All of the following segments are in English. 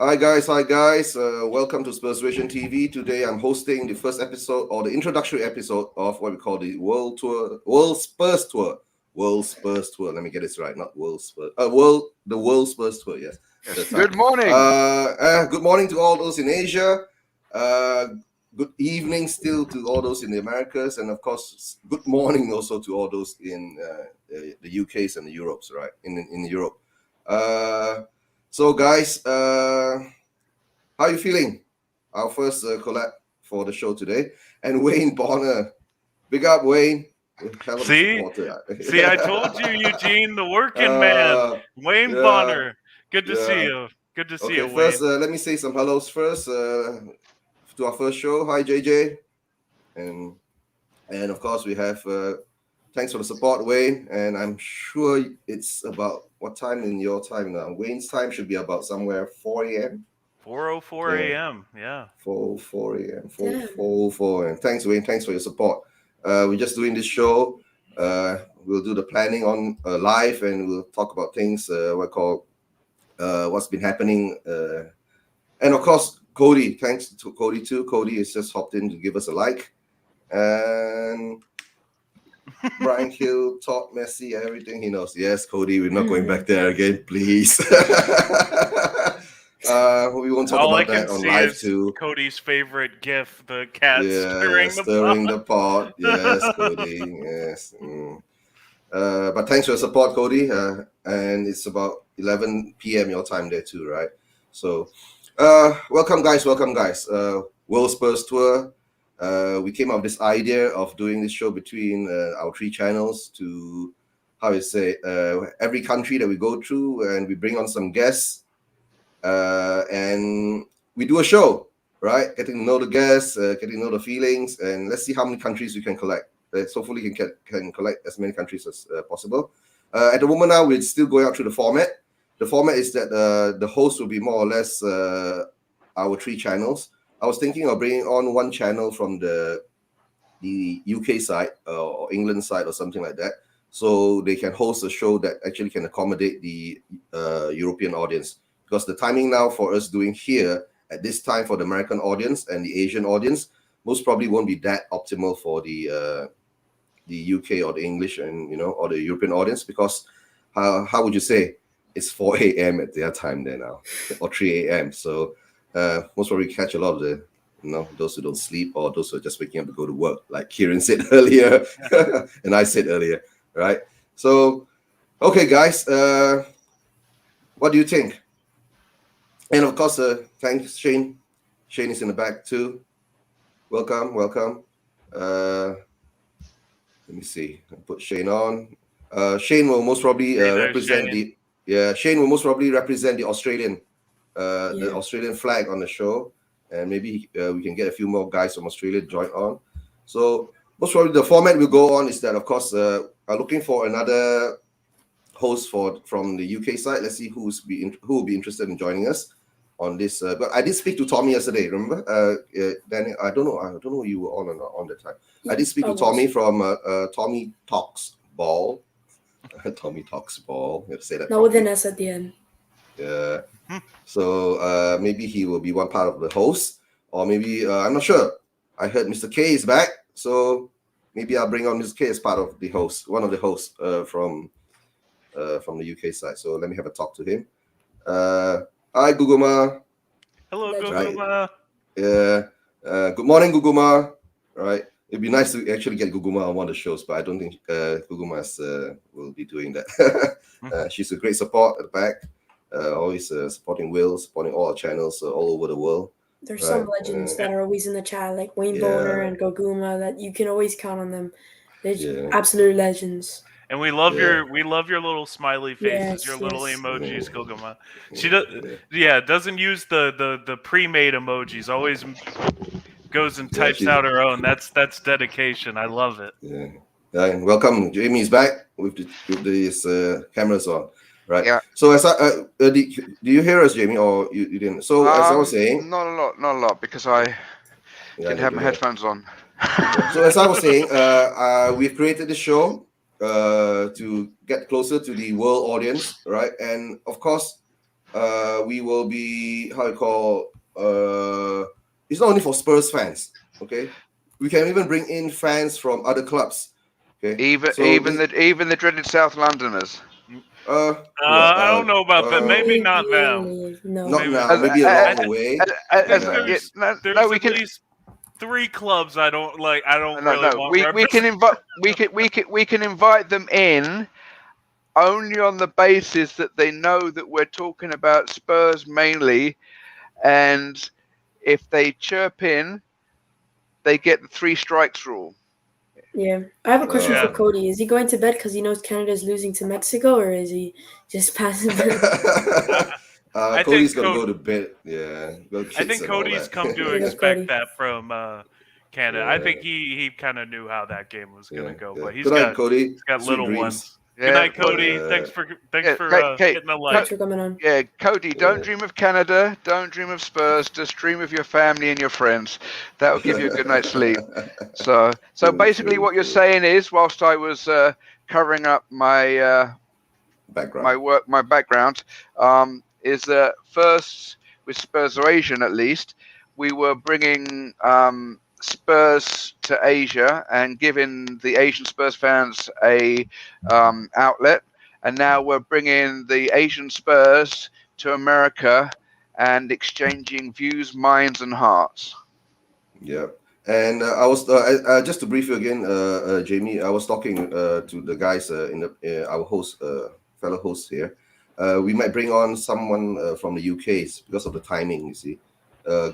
Hi guys. Welcome to Spurs Vision TV. Today I'm hosting the first episode or the introductory episode of what we call the World Spurs Tour. World Spurs Tour. Let me get this right, not World Spurs. The World Spurs Tour. Yes. Good morning. Good morning to all those in Asia. Good evening still to all those in the Americas, and of course, good morning also to all those in the UKs and the Europes, right? In Europe. So guys, how are you feeling? Our first collab for the show today, and Wayne Bonner, big up Wayne. See, I told you, Eugene, the working man, Wayne Bonner. Good to see you. Good to see you, Wayne. First, let me say some hellos first to our first show. Hi, JJ, and of course we have. Thanks for the support, Wayne. And I'm sure it's about what time in your time now? Wayne's time should be about somewhere 4 a.m. 4:04 a.m. Yeah. 4 a.m. 4 a.m. Thanks, Wayne. Thanks for your support. We're just doing this show. We'll do the planning on live, and we'll talk about things what's been happening. And of course, Cody. Thanks to Cody too. Cody has just hopped in to give us a like. And Brian Hill, Todd, Messi, everything he knows. Yes, Cody, we're not going back there again, please. We won't talk about that on live too. Cody's favorite GIF, the cat stirring the pot. Yes, Cody. Yes. But thanks for your support, Cody. And it's about 11 p.m. your time there too, right? So, welcome guys. World Spurs Tour. We came up with this idea of doing this show between our three channels to, every country that we go through, and we bring on some guests, and we do a show, right? Getting to know the guests, getting to know the feelings, and let's see how many countries we can collect. Hopefully, we can collect as many countries as possible. At the moment now, we're still going out through the format. The format is that the host will be more or less our three channels. I was thinking of bringing on one channel from the UK side or England side or something like that, so they can host a show that actually can accommodate the European audience. Because the timing now for us doing here at this time for the American audience and the Asian audience most probably won't be that optimal for the UK or the English and or the European audience, because how would you say it's 4 a.m. at their time there now, or 3 a.m. So. Most probably catch a lot of the, those who don't sleep or those who are just waking up to go to work, like Kieran said earlier, and I said earlier, right? So, okay, guys, what do you think? And of course, thanks, Shane. Shane is in the back too. Welcome. Let me see. I'll put Shane on. Shane will most probably represent the Australian. The Australian flag on the show, and maybe we can get a few more guys from Australia to join on. So most probably the format will go on is that, of course, I'm looking for another host from the UK side. Let's see who will be interested in joining us on this. But I did speak to Tommy yesterday. Remember, Danny? I don't know you were on or not on that time. I did speak to Tommy from Tommy Talks Ball. Tommy Talks Ball. You have to say that. Not with an S at the end. Yeah. So maybe he will be one part of the host, or maybe I'm not sure. I heard Mr. K is back, so maybe I'll bring on Mr. K as part of the host, one of the hosts from the UK side. So let me have a talk to him. Hi, Guguma. Hello, Guguma. Yeah. Good morning, Guguma. Right. It'd be nice to actually get Guguma on one of the shows, but I don't think Guguma will be doing that. She's a great support at the back. Always supporting Will, supporting all our channels all over the world. There's some legends that are always in the chat, like Wayne Bonner and Goguma, that you can always count on them. They're absolute legends. And we love your little smiley faces, your little emojis, Goguma. She doesn't use the pre-made emojis. Always goes and types out her own. That's dedication. I love it. Yeah. And welcome, Jamie's back with these cameras on. Right. Yeah. So as do you hear us, Jamie, or you didn't? So as I was saying, not a lot, because I didn't have my headphones on. So as I was saying, we've created this show to get closer to the world audience, right? And of course, we will be it's not only for Spurs fans. Okay, we can even bring in fans from other clubs. Okay, Even the dreaded South Londoners. I don't know about that. Maybe not them. No. Not maybe. now. Maybe along the way. I think there's at least 3 clubs I don't like. I don't really want. We can invite them in only on the basis that they know that we're talking about Spurs mainly, and if they chirp in, they get the 3 strikes rule. Yeah, I have a question for Cody. Is he going to bed because he knows Canada's losing to Mexico, or is he just passing? Cody's gonna go to bed. Yeah, I think Cody's come to expect that from Canada. I think he kind of knew how that game was going to go, but he's got little ones. Good night, Cody. Thanks for hitting the light. Thanks for coming on. Yeah, Cody, don't dream of Canada. Don't dream of Spurs. Just dream of your family and your friends. That will give you a good night's sleep. So basically, what you're saying is, whilst I was covering up my background, is that first with Spurs or Asian at least, we were bringing Spurs to Asia and giving the Asian Spurs fans a outlet, and now we're bringing the Asian Spurs to America and exchanging views, minds, and hearts. Yeah, and I was just to brief you again, Jamie. I was talking to the guys our host, fellow hosts here. We might bring on someone from the UK because of the timing. You see.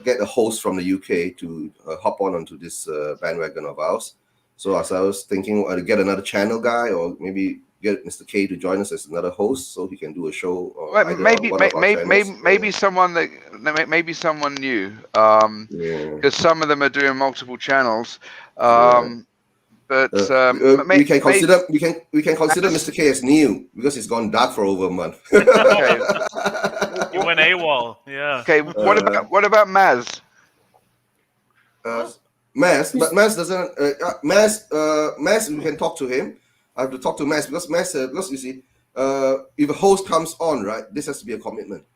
Get a host from the UK to hop onto this bandwagon of ours. So as I was thinking, get another channel guy, or maybe get Mr. K to join us as another host, so he can do a show. Maybe someone new, because some of them are doing multiple channels. But we can consider Mr. K as new because he's gone dark for over a month. You went AWOL, yeah. Okay, what about Maz? Maz doesn't. Maz, we can talk to him. I have to talk to Maz because you see, if a host comes on, right, this has to be a commitment.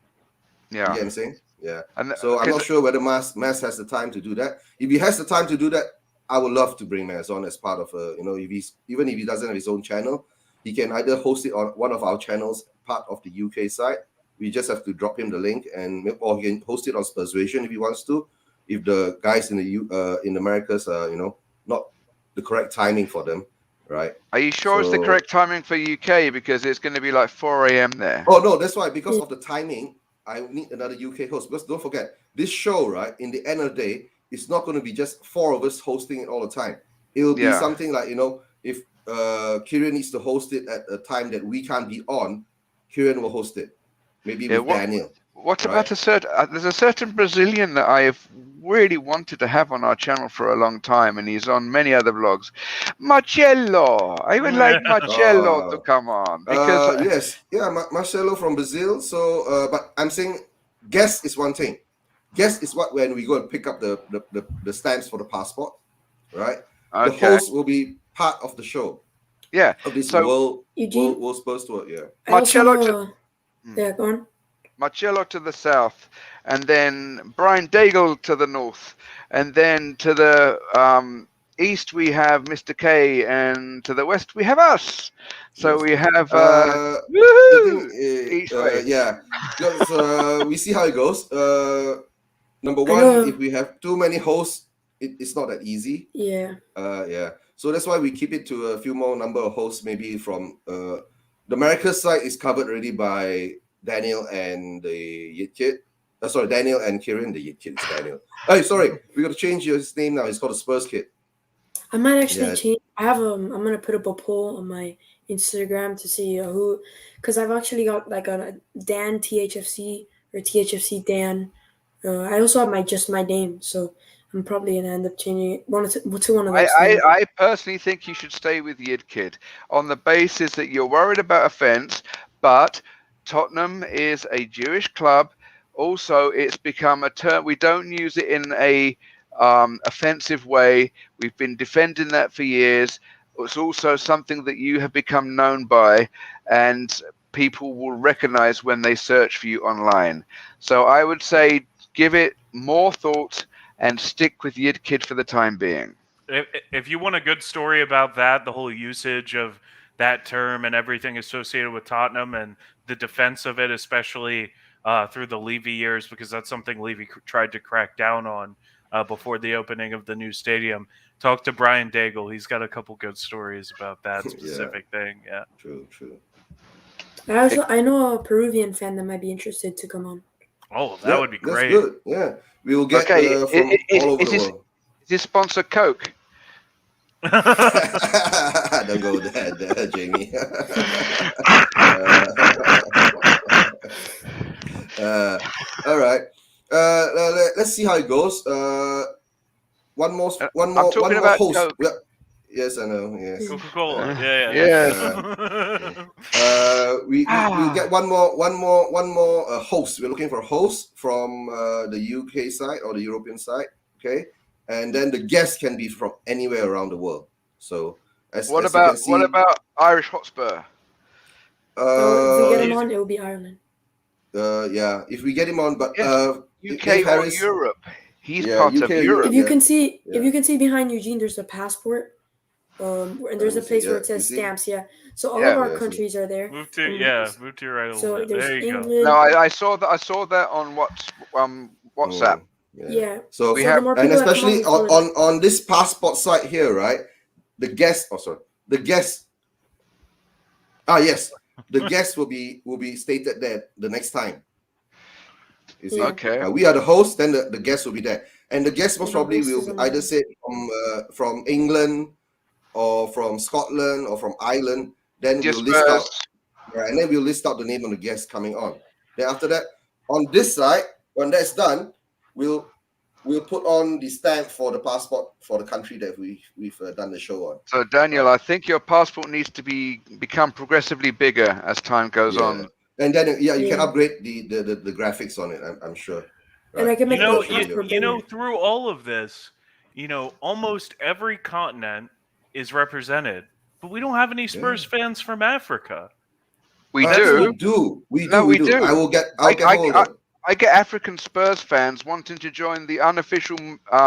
Yeah, you get what I'm saying? Yeah. So I'm not sure whether Maz has the time to do that. If he has the time to do that, I would love to bring Maz on as part of even if he doesn't have his own channel, he can either host it on one of our channels, part of the UK side. We just have to drop him the link, or he can host it on Spursration if he wants to. If the guys in the Americas are not the correct timing for them, right? Are you sure it's the correct timing for UK, because it's going to be like 4 a.m. there? Oh no, that's why, because of the timing, I need another UK host. Because don't forget, this show, right? In the end of the day, it's not going to be just 4 of us hosting it all the time. It will be something like, if Kieran needs to host it at a time that we can't be on, Kieran will host it. Maybe with Daniel. What about there's a certain Brazilian that I have really wanted to have on our channel for a long time, and he's on many other vlogs. Marcelo. I would like Marcelo to come on. Because Marcelo from Brazil. So, but I'm saying guest is one thing. Guest is when we go and pick up the stamps for the passport, right? Okay. The host will be part of the show. Yeah. Of this World Spurs tour, yeah. Marcelo go on. Marcelo to the south, and then Brian Daigle to the north, and then to the east we have Mr. K, and to the west we have us. So we have each way. Yeah. We see how it goes. Number one, if we have too many hosts, it's not that easy. Yeah. So that's why we keep it to a few more number of hosts, maybe from the Americas side is covered already by Daniel and the Yit Kid. Daniel and Kieran. The Yit Kid is Daniel. Oh, sorry, we got to change his name now. He's called the Spurs Kid. I might actually change. I have I'm gonna put up a poll on my Instagram to see who, because I've actually got like a Dan THFC or THFC Dan. I also have my name, so I'm probably gonna end up changing it to one of those. I personally think you should stay with Yid Kid on the basis that you're worried about offence, but Tottenham is a Jewish club. Also, it's become a term. We don't use it in a offensive way. We've been defending that for years. It's also something that you have become known by, and people will recognize when they search for you online. So I would say give it more thought and stick with Yid Kid for the time being. If you want a good story about that, the whole usage of that term and everything associated with Tottenham and the defense of it, especially through the Levy years, because that's something Levy tried to crack down on before the opening of the new stadium. Talk to Brian Daigle. He's got a couple good stories about that specific thing. Yeah. True. I know a Peruvian fan that might be interested to come on. Oh, that would be great. That's good. Yeah. We will get from all over the world. Is this sponsor Coke? Don't go there, Jamie. All right. Let's see how it goes. One more host. Coke. Yeah. Yes, I know. Yes. Coca-Cola. We'll get one more host. We're looking for a host from the UK side or the European side. Okay. And then the guests can be from anywhere around the world. So, what about Irish Hotspur? If we get him on, it will be Ireland. Yeah, if we get him on, but UK or Europe, he's part of Europe. If you can see behind Eugene, there's a passport, and there's a place where it says stamps. Yeah, so all of our countries are there. Move to your right a little bit. There you England. go. No, I saw that on WhatsApp. Yeah. So we have, and especially on this passport site here, right? The guest will be stated there the next time. You see? Okay. We are the host, then the guest will be there, and the guest most probably will either say from England or from Scotland or from Ireland. Then we'll list out, and then we'll list out the name of the guest coming on. Then after that, on this side, when that's done, we'll put on the stamp for the passport for the country that we've done the show on. So Daniel, I think your passport needs to become progressively bigger as time goes on. And then you can upgrade the graphics on it. I'm sure. Right? And I can make through all of this, almost every continent is represented, but we don't have any Spurs fans from Africa. We do. We do. I will get. I get African Spurs fans wanting to join the unofficial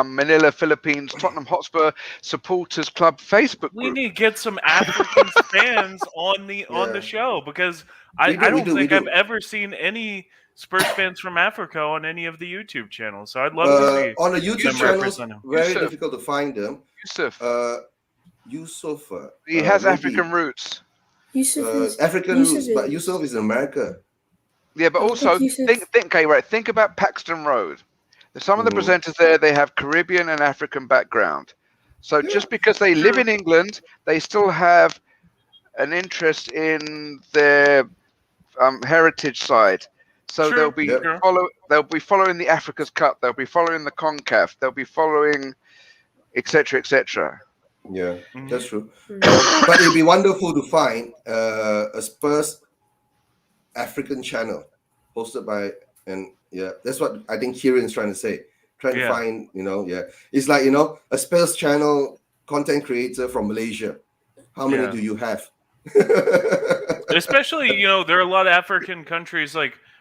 Manila, Philippines Tottenham Hotspur Supporters Club Facebook group. We need to get some African fans on the show, because I don't think I've ever seen any Spurs fans from Africa on any of the YouTube channels. So I'd love to see on the YouTube channels. Very difficult to find them. Yusuf. He has African roots. African roots, but Yusuf is in America. Yeah, but also think about Paxton Road. Some of the presenters there, they have Caribbean and African background. So just because they live in England, they still have an interest in their heritage side. So they'll be following the Africa's Cup. They'll be following the CONCACAF. They'll be following, etc., etc. Yeah, that's true. But it'd be wonderful to find a Spurs African channel hosted by, and that's what I think Kieran's trying to say. Trying to find, it's like, a Spurs channel content creator from Malaysia. How many do you have? Especially, there are a lot of African countries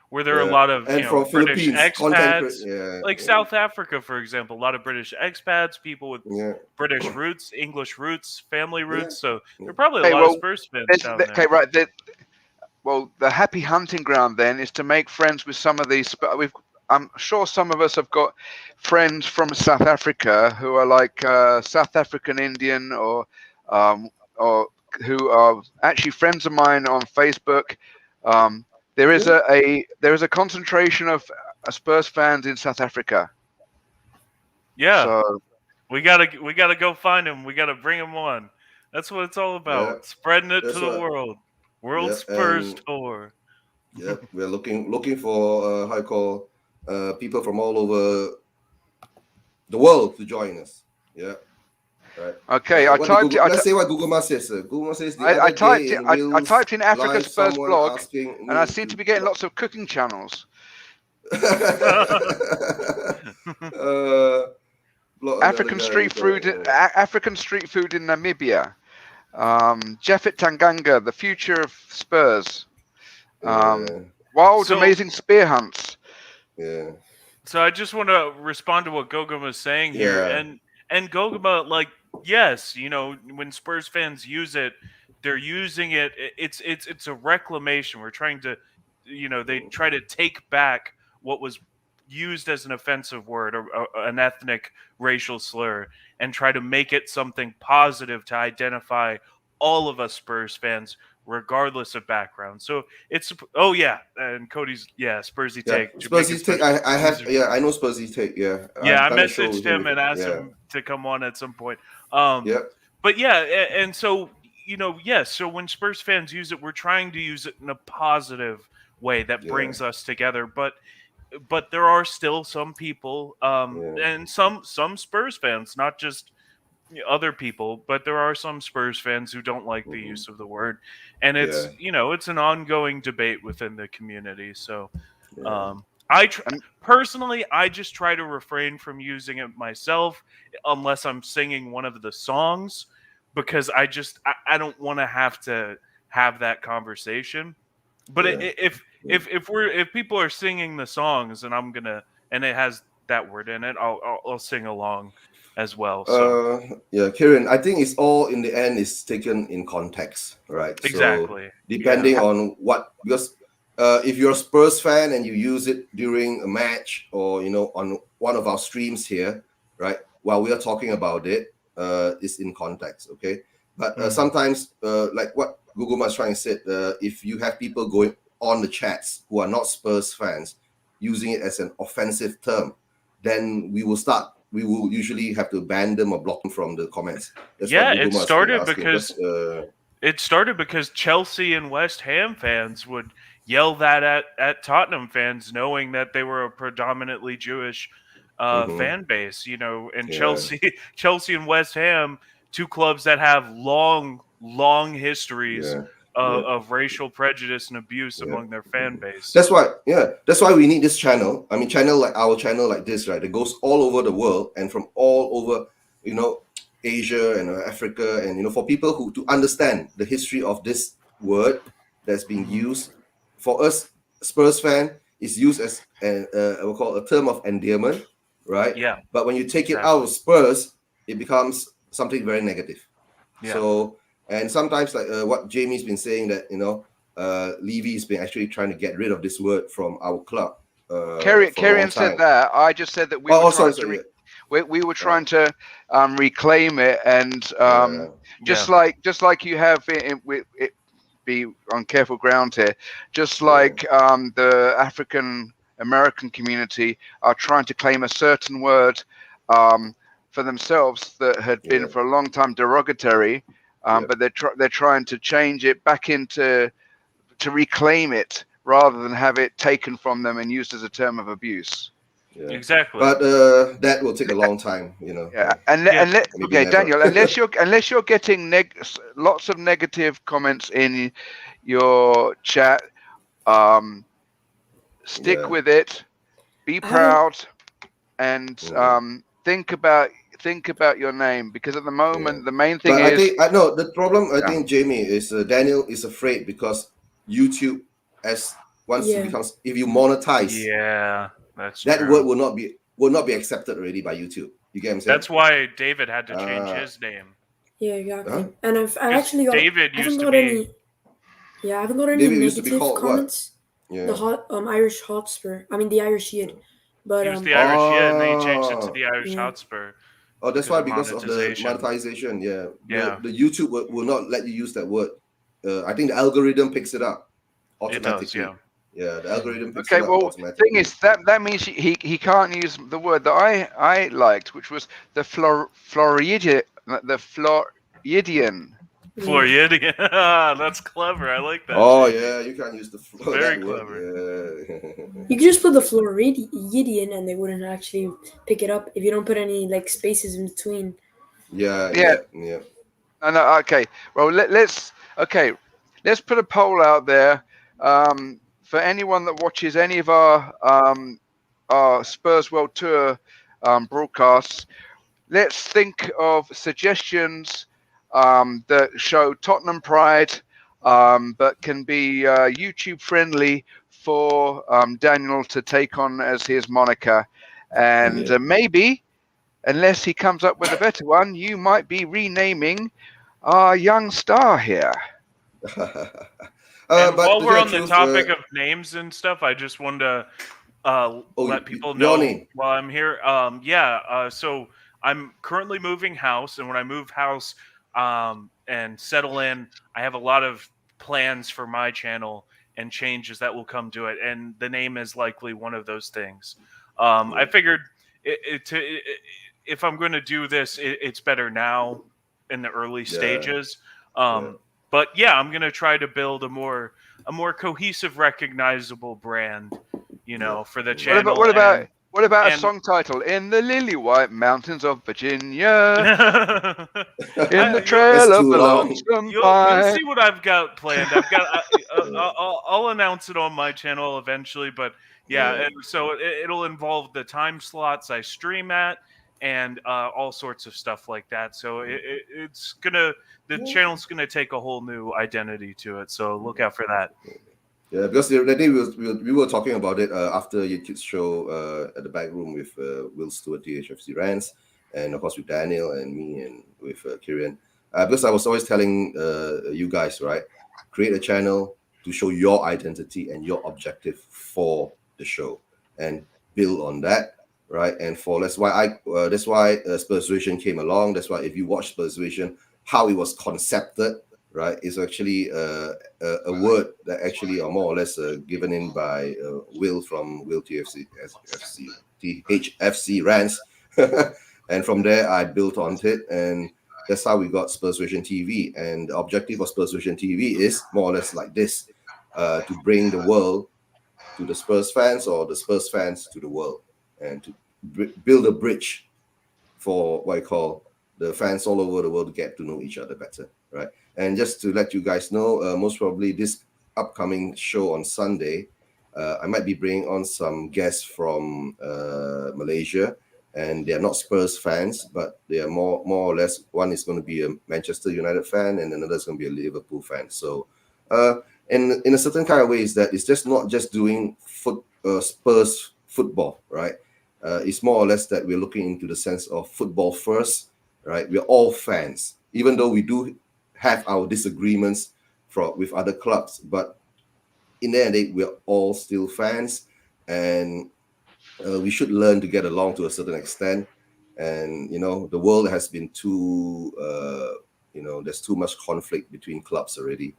where there are a lot of from British expats, like South Africa, for example, a lot of British expats, people with British roots, English roots, family roots. So there are probably a lot of Spurs fans down there. Okay, right. Well, the happy hunting ground then is to make friends with some of these. I'm sure some of us have got friends from South Africa who are like South African Indian or who are actually friends of mine on Facebook. There is a concentration of Spurs fans in South Africa. Yeah, so, we gotta go find them. We gotta bring them on. That's what it's all about. Spreading it to the world. World Spurs tour. Yeah, we're looking for people from all over the world to join us. Yeah. Right. Okay, let's say what Google Maps says. Google Maps says I typed in Africa Spurs blog, and I seem to be getting lots of cooking channels. African street food in Namibia. Jeffet Tanganga, the future of Spurs. Wild, amazing spear hunts. Yeah. So I just want to respond to what Gogama is saying here, and Gogama, like, yes, you know, when Spurs fans use it, they're using it. It's a reclamation. We're trying to, you know, they try to take back what was used as an offensive word or an ethnic racial slur, and try to make it something positive to identify all of us Spurs fans, regardless of background. So it's and Cody's Spursy take. Spursy take. I know Spursy take. Yeah, I done a show with messaged him and asked him to come on at some point. But and so you know, yes. So when Spurs fans use it, we're trying to use it in a positive way that brings us together. But there are still some people, and some Spurs fans, not just other people, but there are some Spurs fans who don't like the use of the word, and it's you know, it's an ongoing debate within the community. So personally, I just try to refrain from using it myself unless I'm singing one of the songs, because I don't want to have that conversation. But if people are singing the songs and and it has that word in it, I'll sing along as well. So Kieran, I think it's all in the end is taken in context, right? Exactly. So depending on what, because if you're a Spurs fan and you use it during a match or, you know, on one of our streams here, right, while we are talking about it, it's in context, okay? But sometimes, like what Guguma is trying to say, if you have people going on the chats who are not Spurs fans using it as an offensive term, then we will usually have to ban them or block them from the comments. That's it started because Chelsea and West Ham fans would yell that at Tottenham fans, knowing that they were a predominantly Jewish fan base. You know, and Chelsea and West Ham, two clubs that have long histories of racial prejudice and abuse among their fan base. That's why we need this channel. I mean, channel like our channel like this, right? That goes all over the world and from all over, you know, Asia and Africa, and, you know, for people who to understand the history of this word that's being used. For us, Spurs fan is used as we'll call a term of endearment, right? Yeah. But when you take it out of Spurs, it becomes something very negative. Yeah. So, and sometimes, like what Jamie's been saying, that, you know, Levy's been actually trying to get rid of this word from our club. Kieran said that. I just said that we were trying to reclaim it, and just like you have be on careful ground here, just like the African American community are trying to claim a certain word for themselves that had been for a long time derogatory. But they're trying to change it back to reclaim it rather than have it taken from them and used as a term of abuse. Exactly. But that will take a long time, you know. Daniel, unless you're getting lots of negative comments in your chat, stick with it. Be proud, and think about your name, because at the moment the main thing is. I know the problem. I think Jamie is Daniel is afraid because YouTube, it becomes, if you monetize, that's that true. word will not be accepted already by YouTube. You get what I'm saying? That's why David had to change his name. Yeah, exactly. And I've actually got. David I haven't got any negative comments. The Irish Hotspur. I mean, the Irish Yid. But he was the Irish Yid, and then he changed it to the Irish Hotspur. Oh, that's why, because of the monetization. The YouTube will not let you use that word. I think the algorithm picks it up automatically. It does, yeah, the algorithm picks it up automatically. The thing is that means he can't use the word that I liked, which was the Floridian. Floridian. That's clever. I like that. Oh yeah, you can't use the very clever. You could just put the Floridian and they wouldn't actually pick it up if you don't put any like spaces in between. Yeah. No, okay. Well, let's put a poll out there for anyone that watches any of our Spurs World Tour broadcasts. Let's think of suggestions that show Tottenham pride, but can be YouTube friendly for Daniel to take on as his moniker. And maybe, unless he comes up with a better one, you might be renaming our young star here. And but while we're on the truth, topic of names and stuff, I just wanted to let people know name. while I'm here. So I'm currently moving house, and when I move house and settle in, I have a lot of plans for my channel and changes that will come to it, and the name is likely one of those things. I figured if I'm going to do this, it's better now in the early stages. But yeah, I'm going to try to build a more cohesive, recognizable brand, for the channel. What about a song title? In the lily white mountains of Virginia, in the trail of the lonesome pine. You'll see what I've got planned. I'll announce it on my channel eventually, but and so it'll involve the time slots I stream at and all sorts of stuff like that. So the channel's gonna take a whole new identity to it. So look out for that. Yeah, because the day we were talking about it after YouTube's show at the back room with Will Stewart, THFC Rants, and of course with Daniel and me and with Kieran. Because I was always telling you guys, right, create a channel to show your identity and your objective for the show, and build on that, right? And that's why Spurs Vision came along. That's why if you watch Spurs Vision, how it was concepted, right, is actually a word that actually are more or less given in by Will from Will THFC Rants. And from there, I built on it, and that's how we got Spurs Vision TV. And the objective of Spurs Vision TV is more or less like this, to bring the world to the Spurs fans, or the Spurs fans to the world, and to build a bridge for what I call the fans all over the world to get to know each other better, right? And just to let you guys know, most probably this upcoming show on Sunday, I might be bringing on some guests from Malaysia, and they are not Spurs fans, but they are more or less, one is going to be a Manchester United fan, and another is going to be a Liverpool fan. So, in a certain kind of way, is that it's just not just doing Spurs football, right? It's more or less that we're looking into the sense of football first, right? We're all fans, even though we do have our disagreements with other clubs, but in the end, we're all still fans, and we should learn to get along to a certain extent. And the world has been too, there's too much conflict between clubs already.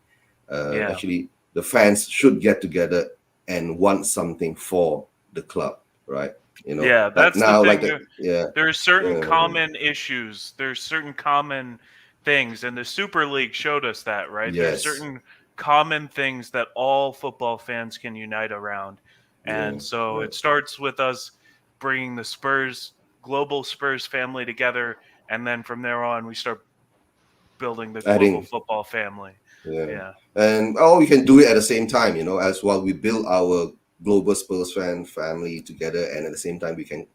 Actually, the fans should get together and want something for the club, right? That's now, the thing. like there's certain common issues. There's certain common things, and the Super League showed us that, right? Yes. There's certain common things that all football fans can unite around, and so it starts with us bringing the global Spurs family together, and then from there on we start building the global football family. And we can do it at the same time, as while we build our global Spurs family together, and at the same time we can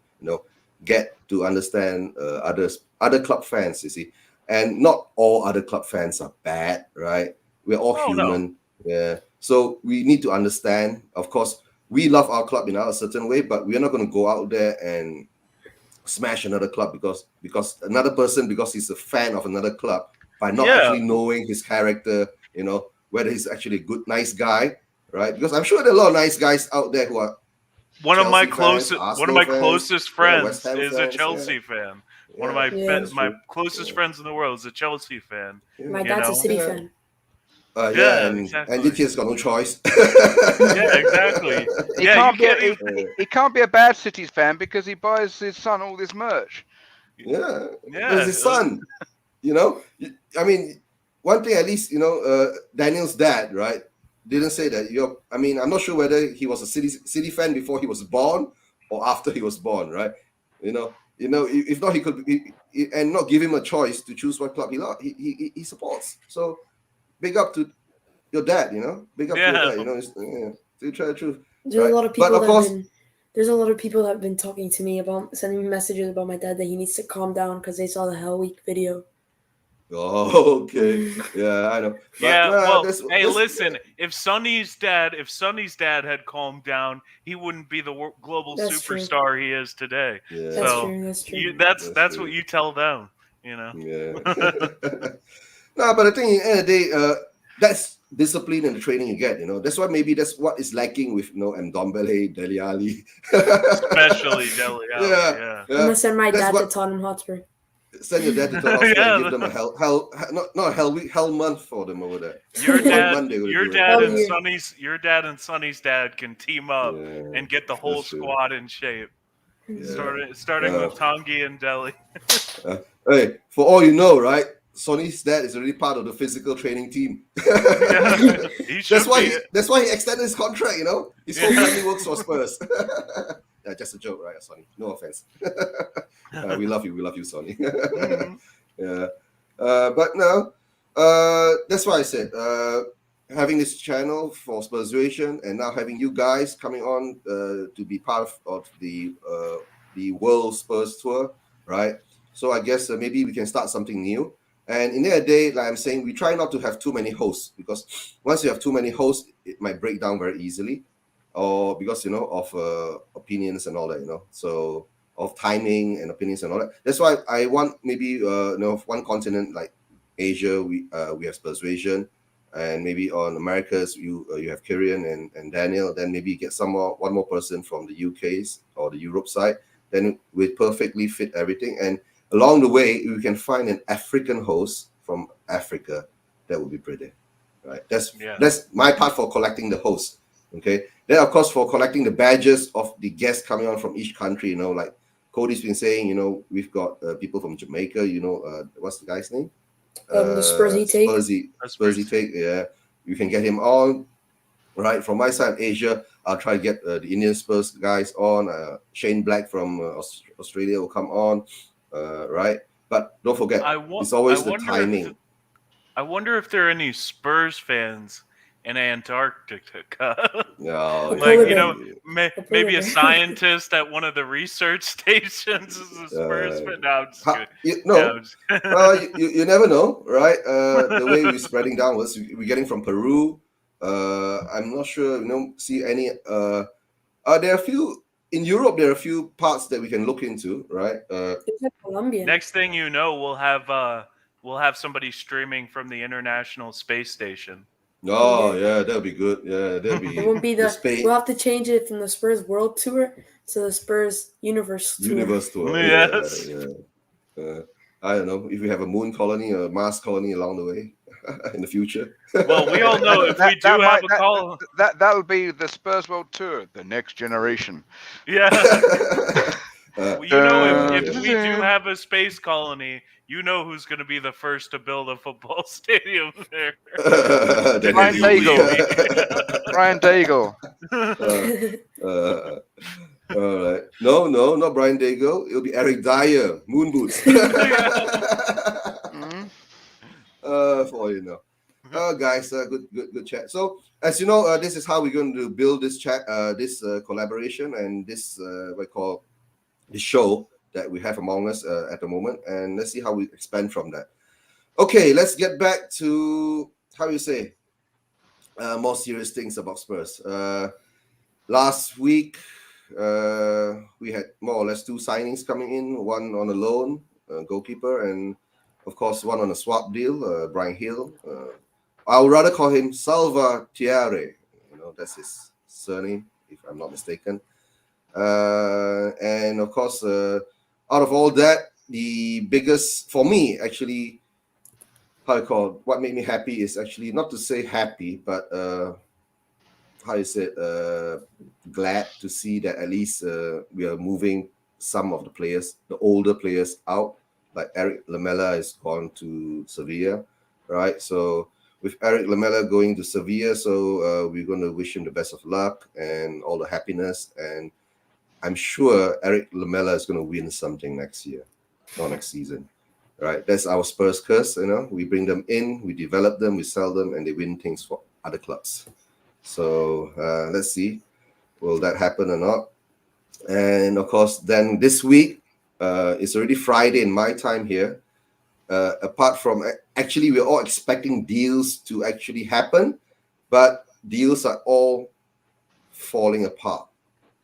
get to understand other club fans, you see. And not all other club fans are bad, right? We're all human. No. So we need to understand, of course, we love our club in a certain way, but we're not going to go out there and smash another club because another person, because he's a fan of another club, by not actually knowing his character, whether he's actually a good, nice guy, right? Because I'm sure there are a lot of nice guys out there who are one of my closest friends is a Chelsea fan. One of my closest friends in the world is a Chelsea fan. My dad's a City fan. Exactly. And he's got no choice. Exactly. He can't be a bad City fan because he buys his son all this merch. It's his son. I mean, one thing at least, Daniel's dad, right, didn't say that. I'm not sure whether he was a City fan before he was born or after he was born, right? If not, he could and not give him a choice to choose what club he supports. So big up to your dad, big up to your dad, to try the truth. There's a lot of people that have been talking to me about, sending me messages about my dad that he needs to calm down because they saw the Hell Week video. Oh, okay. Yeah, I know. But, Yeah, well, hey, that's listen. If Sonny's dad had calmed down, he wouldn't be the global That's true. superstar he is today. yeah, That's So true. That's true. that's true. what you tell them. You know. Yeah. No, but I think in the end of the day, that's discipline and the training you get. That's why maybe that's what is lacking with Ndombele, Dele Alli. Especially Dele Alli. Yeah. I'm gonna send my That's dad to what- Tottenham Hotspur. Send your dad to Tottenham Hotspur Yeah, and give them a hell month for them over there. Your One dad, Monday will your do it. dad and yeah. Sonny's dad can team up Yeah, and get the whole that's true. squad in shape. Yeah. Starting with Tanguy and Dele. Hey, for all you know, right? Sonny's dad is already part of the physical training team. Yeah, he should That's why he extended his contract. His whole family works for Spurs. Yeah, just a joke, right, Sonny? No offense. We love you, Sonny. Mhm. Yeah, but no, that's why I said having this channel for Spursration and now having you guys coming on to be part of the World Spurs Tour, right? So I guess maybe we can start something new. And in the end of the day, like I'm saying, we try not to have too many hosts because once you have too many hosts, it might break down very easily, or because of opinions and all that, so of timing and opinions and all that. That's why I want maybe one continent like Asia, we have Spursation, and maybe on Americas you have Kieran and Daniel. Then maybe get one more person from the UK's or the Europe side. Then we perfectly fit everything, and along the way we can find an African host from Africa. That would be pretty, right? That's my part for collecting the hosts. Okay, then of course for collecting the badges of the guests coming on from each country. Like Cody's been saying, we've got people from Jamaica. What's the guy's name? The Spursy take. Spursy take. Yeah, you can get him on. Right, from my side, Asia, I'll try to get the Indian Spurs guys on. Shane Black from Australia will come on. Right, but don't forget, it's always the timing. I wonder if there are any Spurs fans in Antarctica. No, Maybe a scientist at one of the research stations is a Spurs fan. No, I'm just kidding. You never know, right? The way we're spreading downwards, we're getting from Peru. I'm not sure. See any? There are a few in Europe. There are a few parts that we can look into, right? Colombian. Next thing you know, we'll have somebody streaming from the International Space Station. Oh yeah, that'll be good. Yeah, that'll be. It won't be we'll have to change it from the Spurs World Tour to the Spurs Universe Tour. Yes. Yeah. I don't know if we have a moon colony or a Mars colony along the way in the future. Well, we all know if we do have a call, that'll be the Spurs World Tour, the next generation. Yeah. If we do have a space colony, you know who's going to be the first to build a football stadium there. Brian Daigle. Brian Daigle. All right. No, not Brian Daigle. It'll be Eric Dyer, Moon Boots. For all you know. Guys, good chat. So, as you know, this is how we're going to build this chat, this collaboration, and this what I call the show that we have among us at the moment, and let's see how we expand from that. Okay, let's get back to more serious things about Spurs. Last week, we had more or less two signings coming in, one on a loan, goalkeeper, and of course one on a swap deal, Brian Hill. I would rather call him Salvatierre. That's his surname, if I'm not mistaken. And of course, out of all that, the biggest for me, actually, what made me happy is actually not to say happy, but glad to see that at least we are moving some of the players, the older players, out. Like Eric Lamela has gone to Sevilla, right? So with Eric Lamela going to Sevilla, so we're going to wish him the best of luck and all the happiness. And I'm sure Eric Lamela is going to win something next year or next season, right? That's our Spurs curse, We bring them in, we develop them, we sell them, and they win things for other clubs. So let's see, will that happen or not? And of course, then this week, it's already Friday in my time here. apart from actually we're all expecting deals to actually happen, but deals are all falling apart,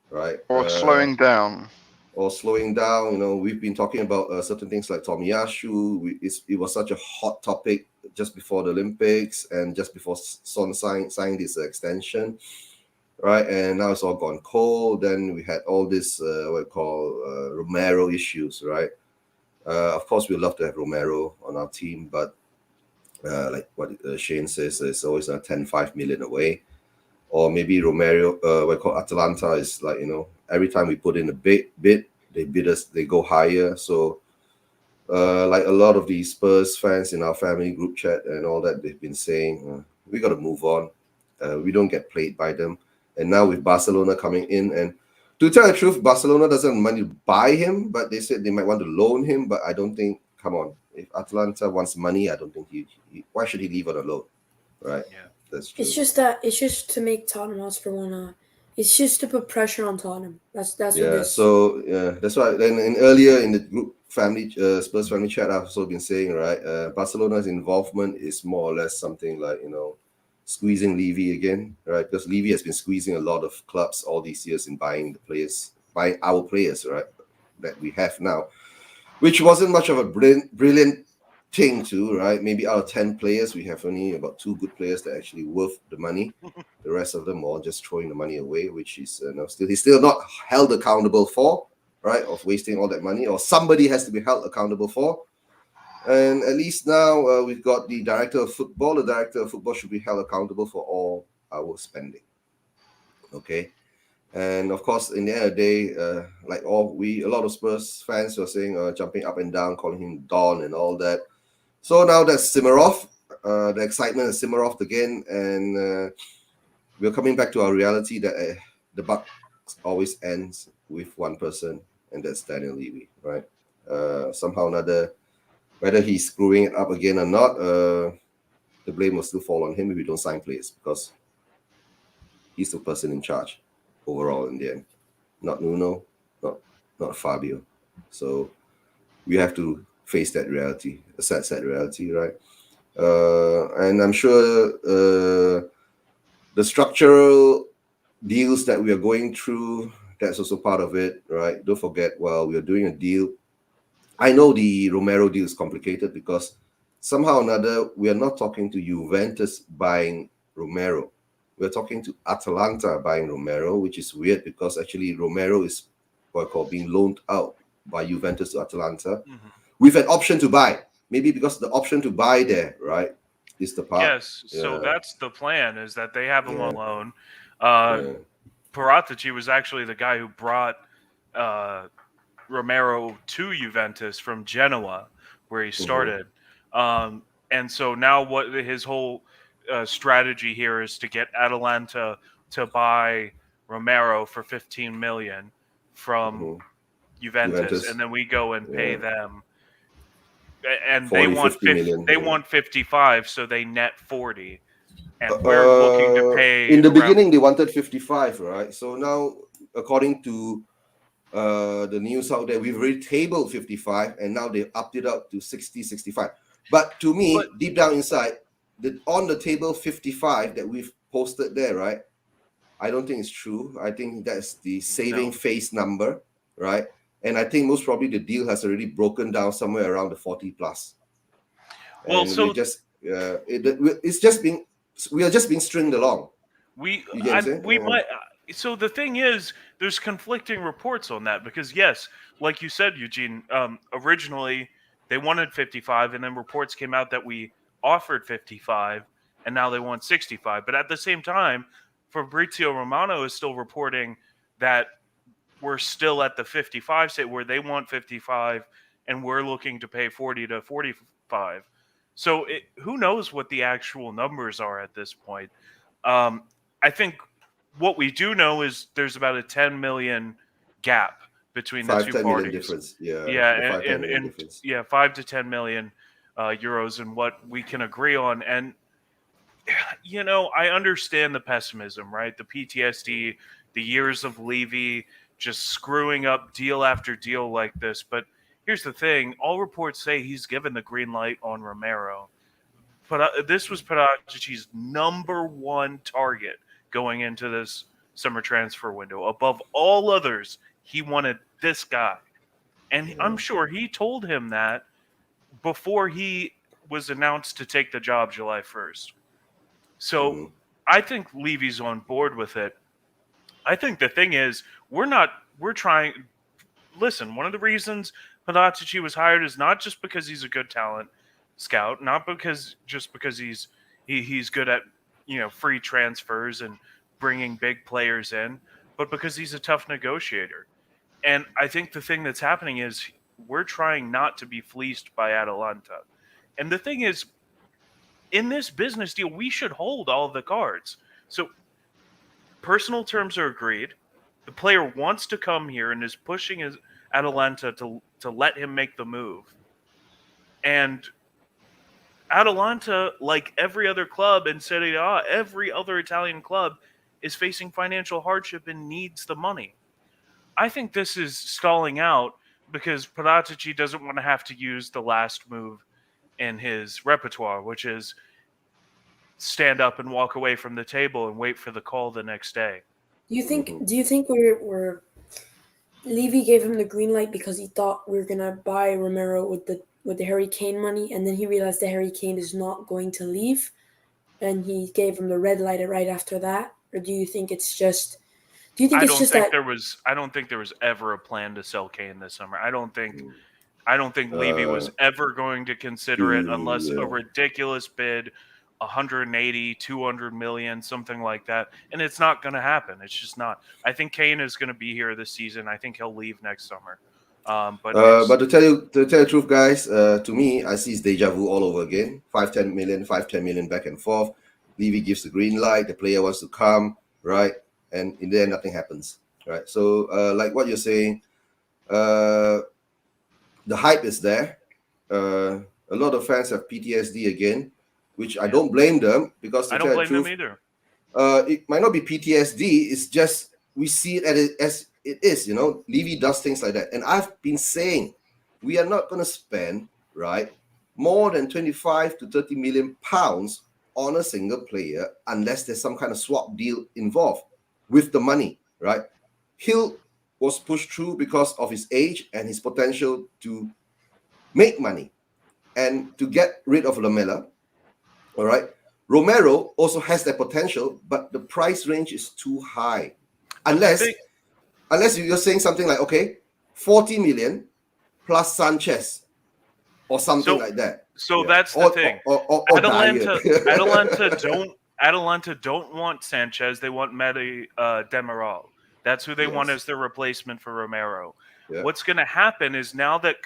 right? Or slowing down. Or slowing down. You know, we've been talking about certain things like Tomiyasu. It was such a hot topic just before the Olympics and just before Son signed his extension, right? And now it's all gone cold. Then we had all this what we call Romero issues, right? Of course, we'd love to have Romero on our team, but like what Shane says, it's always 10-5 million away. Or maybe Romero, what we call Atalanta, is like, you know, every time we put in a bid, they bid us, they go higher. So, like a lot of the Spurs fans in our family group chat and all that, they've been saying, we got to move on. We don't get played by them. And now with Barcelona coming in, and to tell the truth, Barcelona doesn't have money to buy him, but they said they might want to loan him. But I don't think, come on, if Atalanta wants money, I don't think why should he leave on a loan, right? Yeah. That's true. It's just to make Tottenham Hotspur wanna. It's just to put pressure on Tottenham. That's what this. So that's why. Then earlier in the group family Spurs family chat, I've also been saying, right, Barcelona's involvement is more or less something like, you know, squeezing Levy again, right? Because Levy has been squeezing a lot of clubs all these years in buying our players, right, that we have now, which wasn't much of a brilliant thing too, right? Maybe out of 10 players, we have only about 2 good players that are actually worth the money. The rest of them are just throwing the money away, which is he's still not held accountable for, right? Of wasting all that money, or somebody has to be held accountable for. And at least now we've got the director of football. The director of football should be held accountable for all our spending. Okay. And of course, in the end of the day, like a lot of Spurs fans were saying, jumping up and down, calling him Don and all that. So now that's simmer off. The excitement has simmer off again, and we're coming back to our reality that the buck always ends with one person, and that's Daniel Levy, right? Somehow or another, whether he's screwing it up again or not, the blame will still fall on him if we don't sign players, because he's the person in charge overall in the end, not Nuno, not Fabio. So we have to face that reality, a sad reality, right? And I'm sure the structural deals that we are going through, that's also part of it, right? Don't forget, while we are doing a deal, I know the Romero deal is complicated because somehow or another, we are not talking to Juventus buying Romero. We're talking to Atalanta buying Romero, which is weird because actually Romero is what I call being loaned out by Juventus to Atalanta with an option to buy. Maybe because the option to buy there, right, is the part. Yes, so that's the plan, is that they have him on loan. Paratici was actually the guy who brought Romero to Juventus from Genoa, where he started. And so now what his whole strategy here is to get Atalanta to buy Romero for 15 million from Juventus, and then we go and pay them. And 40, they want 55, so they net 40. And we're looking to pay. In the beginning, they wanted 55, right? So now, according to the news out there, we've already tabled 55, and now they've upped it up to 60, 65. But to me, deep down inside, on the table 55 that we've posted there, right? I don't think it's true. I think that's the saving face number, right? And I think most probably the deal has already broken down somewhere around the 40 plus. Well, and so we are just being stringed along. So the thing is, there's conflicting reports on that because yes, like you said, Eugene, originally they wanted 55, and then reports came out that we offered 55, and now they want 65. But at the same time, Fabrizio Romano is still reporting that we're still at the 55 state where they want 55 and we're looking to pay 40 to 45. So who knows what the actual numbers are at this point. I think what we do know is there's about a 10 million gap between the two parties. Difference. Yeah, 5 to 10 million euros and what we can agree on. And, you know, I understand the pessimism, right? The PTSD, the years of Levy just screwing up deal after deal like this. But here's the thing. All reports say he's given the green light on Romero. But this was Paratici's number one target going into this summer transfer window. Above all others, he wanted this guy. And I'm sure he told him that before he was announced to take the job July 1st. So I think Levy's on board with it. I think the thing is, we're trying. Listen, one of the reasons Paratici was hired is not just because he's a good talent scout, not because he's good at free transfers and bringing big players in, but because he's a tough negotiator. And I think the thing that's happening is we're trying not to be fleeced by Atalanta. And the thing is, in this business deal, we should hold all of the cards. So personal terms are agreed. The player wants to come here and is pushing his Atalanta to let him make the move. And Atalanta, like every other club in Serie A, every other Italian club, is facing financial hardship and needs the money. I think this is stalling out because Paratici doesn't want to have to use the last move in his repertoire, which is stand up and walk away from the table and wait for the call the next day. Do you think we're Levy gave him the green light because he thought we were gonna buy Romero with the Harry Kane money, and then he realized that Harry Kane is not going to leave, and he gave him the red light right after that? Or do you think it's just? Do you think I it's just that? I don't think there was ever a plan to sell Kane this summer. I don't think Levy was ever going to consider it unless a ridiculous bid, 180, 200 million, something like that. And it's not going to happen. It's just not. I think Kane is going to be here this season. I think he'll leave next summer. But to tell you the truth, guys, to me, I see it's deja vu all over again. 5-10 million back and forth. Levy gives the green light. The player wants to come, right? And in the end, nothing happens, right? So, like what you're saying, the hype is there. A lot of fans have PTSD again, which I don't blame them because I don't blame them either. It might not be PTSD. It's just we see it as it is. Levy does things like that, and I've been saying we are not going to spend more than 25 to 30 million pounds on a single player unless there's some kind of swap deal involved with the money, right? Hill was pushed through because of his age and his potential to make money and to get rid of Lamela. All right. Romero also has that potential, but the price range is too high. Unless you're saying something like, okay, 40 million plus Sanchez or something like that. So that's the thing. Or Atalanta don't want Sanchez. They want Mehdi Demiral. That's who they want as their replacement for Romero. Yeah. What's going to happen is now that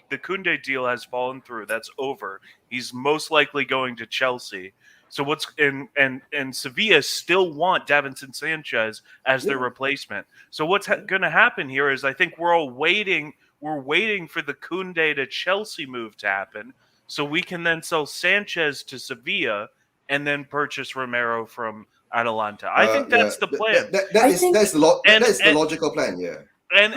the Koundé deal has fallen through, that's over. He's most likely going to Chelsea. So and Sevilla still want Davinson Sanchez as their replacement. So what's going to happen here is I think we're all waiting. We're waiting for the Koundé to Chelsea move to happen, so we can then sell Sanchez to Sevilla and then purchase Romero from Atalanta. I think that's the plan. That's the logical plan. Yeah. And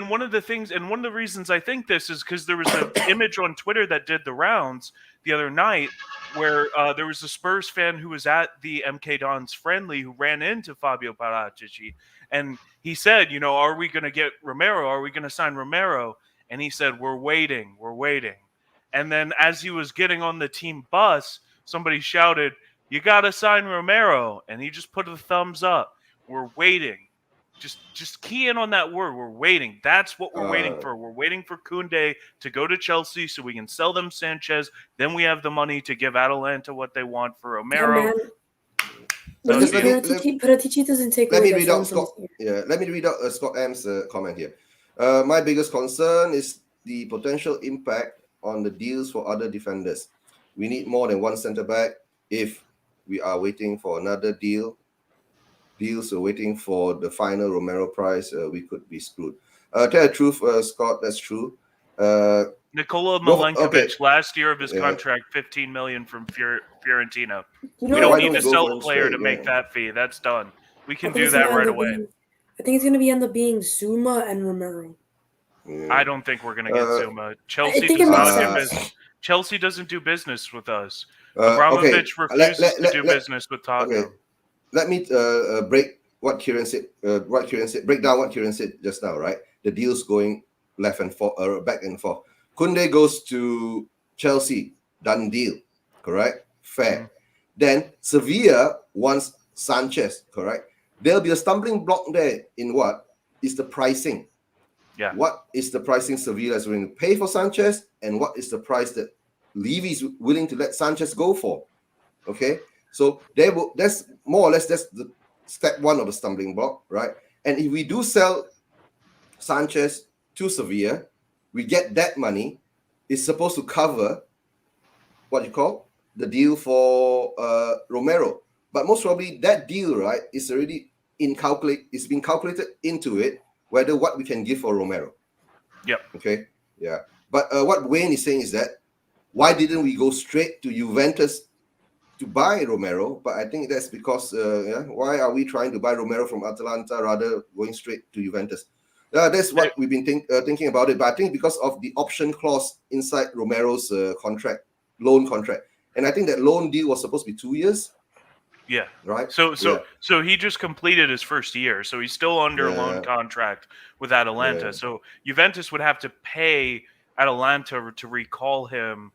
one of the reasons I think this is because there was an image on Twitter that did the rounds the other night where there was a Spurs fan who was at the MK Dons friendly who ran into Fabio Paratici, and he said, are we going to get Romero? Are we going to sign Romero? And he said, we're waiting. And then as he was getting on the team bus, somebody shouted, you got to sign Romero. And he just put a thumbs up. We're waiting. Just key in on that word. We're waiting. That's what we're waiting for. We're waiting for Koundé to go to Chelsea so we can sell them Sanchez. Then we have the money to give Atalanta what they want for Romero. Paratici doesn't take Let me read out Scott M's comment here. My biggest concern is the potential impact on the deals for other defenders. We need more than one centre back. If we are waiting for another deals are waiting for the final Romero price, we could be screwed. Tell the truth, Scott, that's true. Nikola Milenkovic, last year of his contract, 15 million from Fiorentina. We don't need to sell a player to make that fee. That's done. We can do that right away. I think it's going to end up being Zuma and Romero. I don't think we're going to get Zuma. Chelsea think does it not makes do sense. business. Chelsea doesn't do business with us. Okay. Abramovich refuses to do business with Tottenham. Okay. Let me break what Kieran said. Break down what Kieran said just now. Right, the deals going left and forth, back and forth. Koundé goes to Chelsea, done deal. Correct, fair. Mm-hmm. Then Sevilla wants Sanchez. Correct. There'll be a stumbling block there in what is the pricing. Yeah. What is the pricing Sevilla is willing to pay for Sanchez, and what is the price that Levy is willing to let Sanchez go for? Okay. So that's more or less that's the step one of the stumbling block, right? And if we do sell Sanchez to Sevilla, we get that money. It's supposed to cover what you call the deal for Romero. But most probably that deal, right, is already it's been calculated into it whether what we can give for Romero. Yep. Okay. Yeah. But what Wayne is saying is that why didn't we go straight to Juventus to buy Romero? But I think that's because why are we trying to buy Romero from Atalanta rather going straight to Juventus? That's what we've been thinking about it. But I think because of the option clause inside Romero's loan contract, and I think that loan deal was supposed to be 2 years. Yeah. Right. So he just completed his first year, so he's still under loan contract with Atalanta. Yeah. So Juventus would have to pay Atalanta to recall him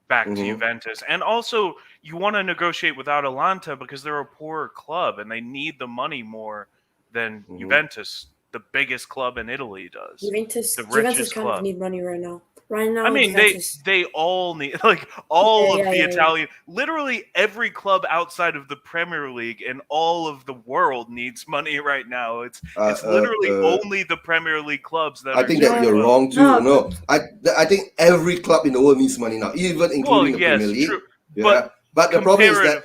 back to Juventus. And also, you want to negotiate with Atalanta because they're a poorer club and they need the money more than Juventus, the biggest club in Italy, does. Juventus richest kind club. of need money right now. Right now, I mean, Juventus, they all need, like, all of the Italian, literally every club outside of the Premier League and all of the world needs money right now. It's literally only the Premier League clubs that I think that you're wrong too. No, I think every club in the world needs money now, even including the Premier League. True. Yeah, but the problem is that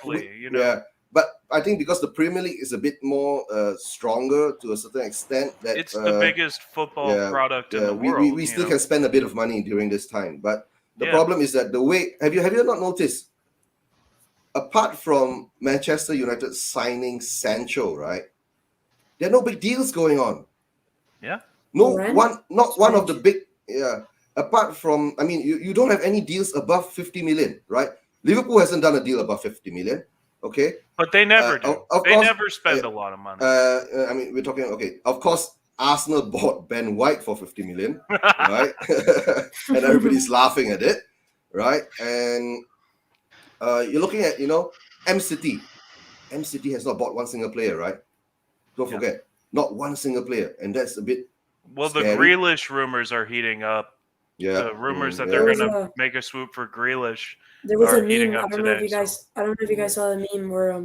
yeah. But I think because the Premier League is a bit more stronger to a certain extent, that it's the biggest football product in the world. We still can spend a bit of money during this time. But the Yeah. problem is that the way have you not noticed? Apart from Manchester United signing Sancho, right? There are no big deals going on. Yeah. One of the big apart from, I mean, you don't have any deals above 50 million, right? Liverpool hasn't done a deal above 50 million. Okay. But they never do. Of They course, never spend a lot of money. I mean, we're talking, okay, of course, Arsenal bought Ben White for 50 million, right? And everybody's laughing at it, right? And you're looking at, M-City. M-City has not bought one single player, right? Don't forget, not one single player. And that's a bit scary. The Grealish rumors are heating up. Yeah. The rumors that they're going to make a swoop for Grealish. There was a heating meme. up I don't know if you guys so. saw the meme where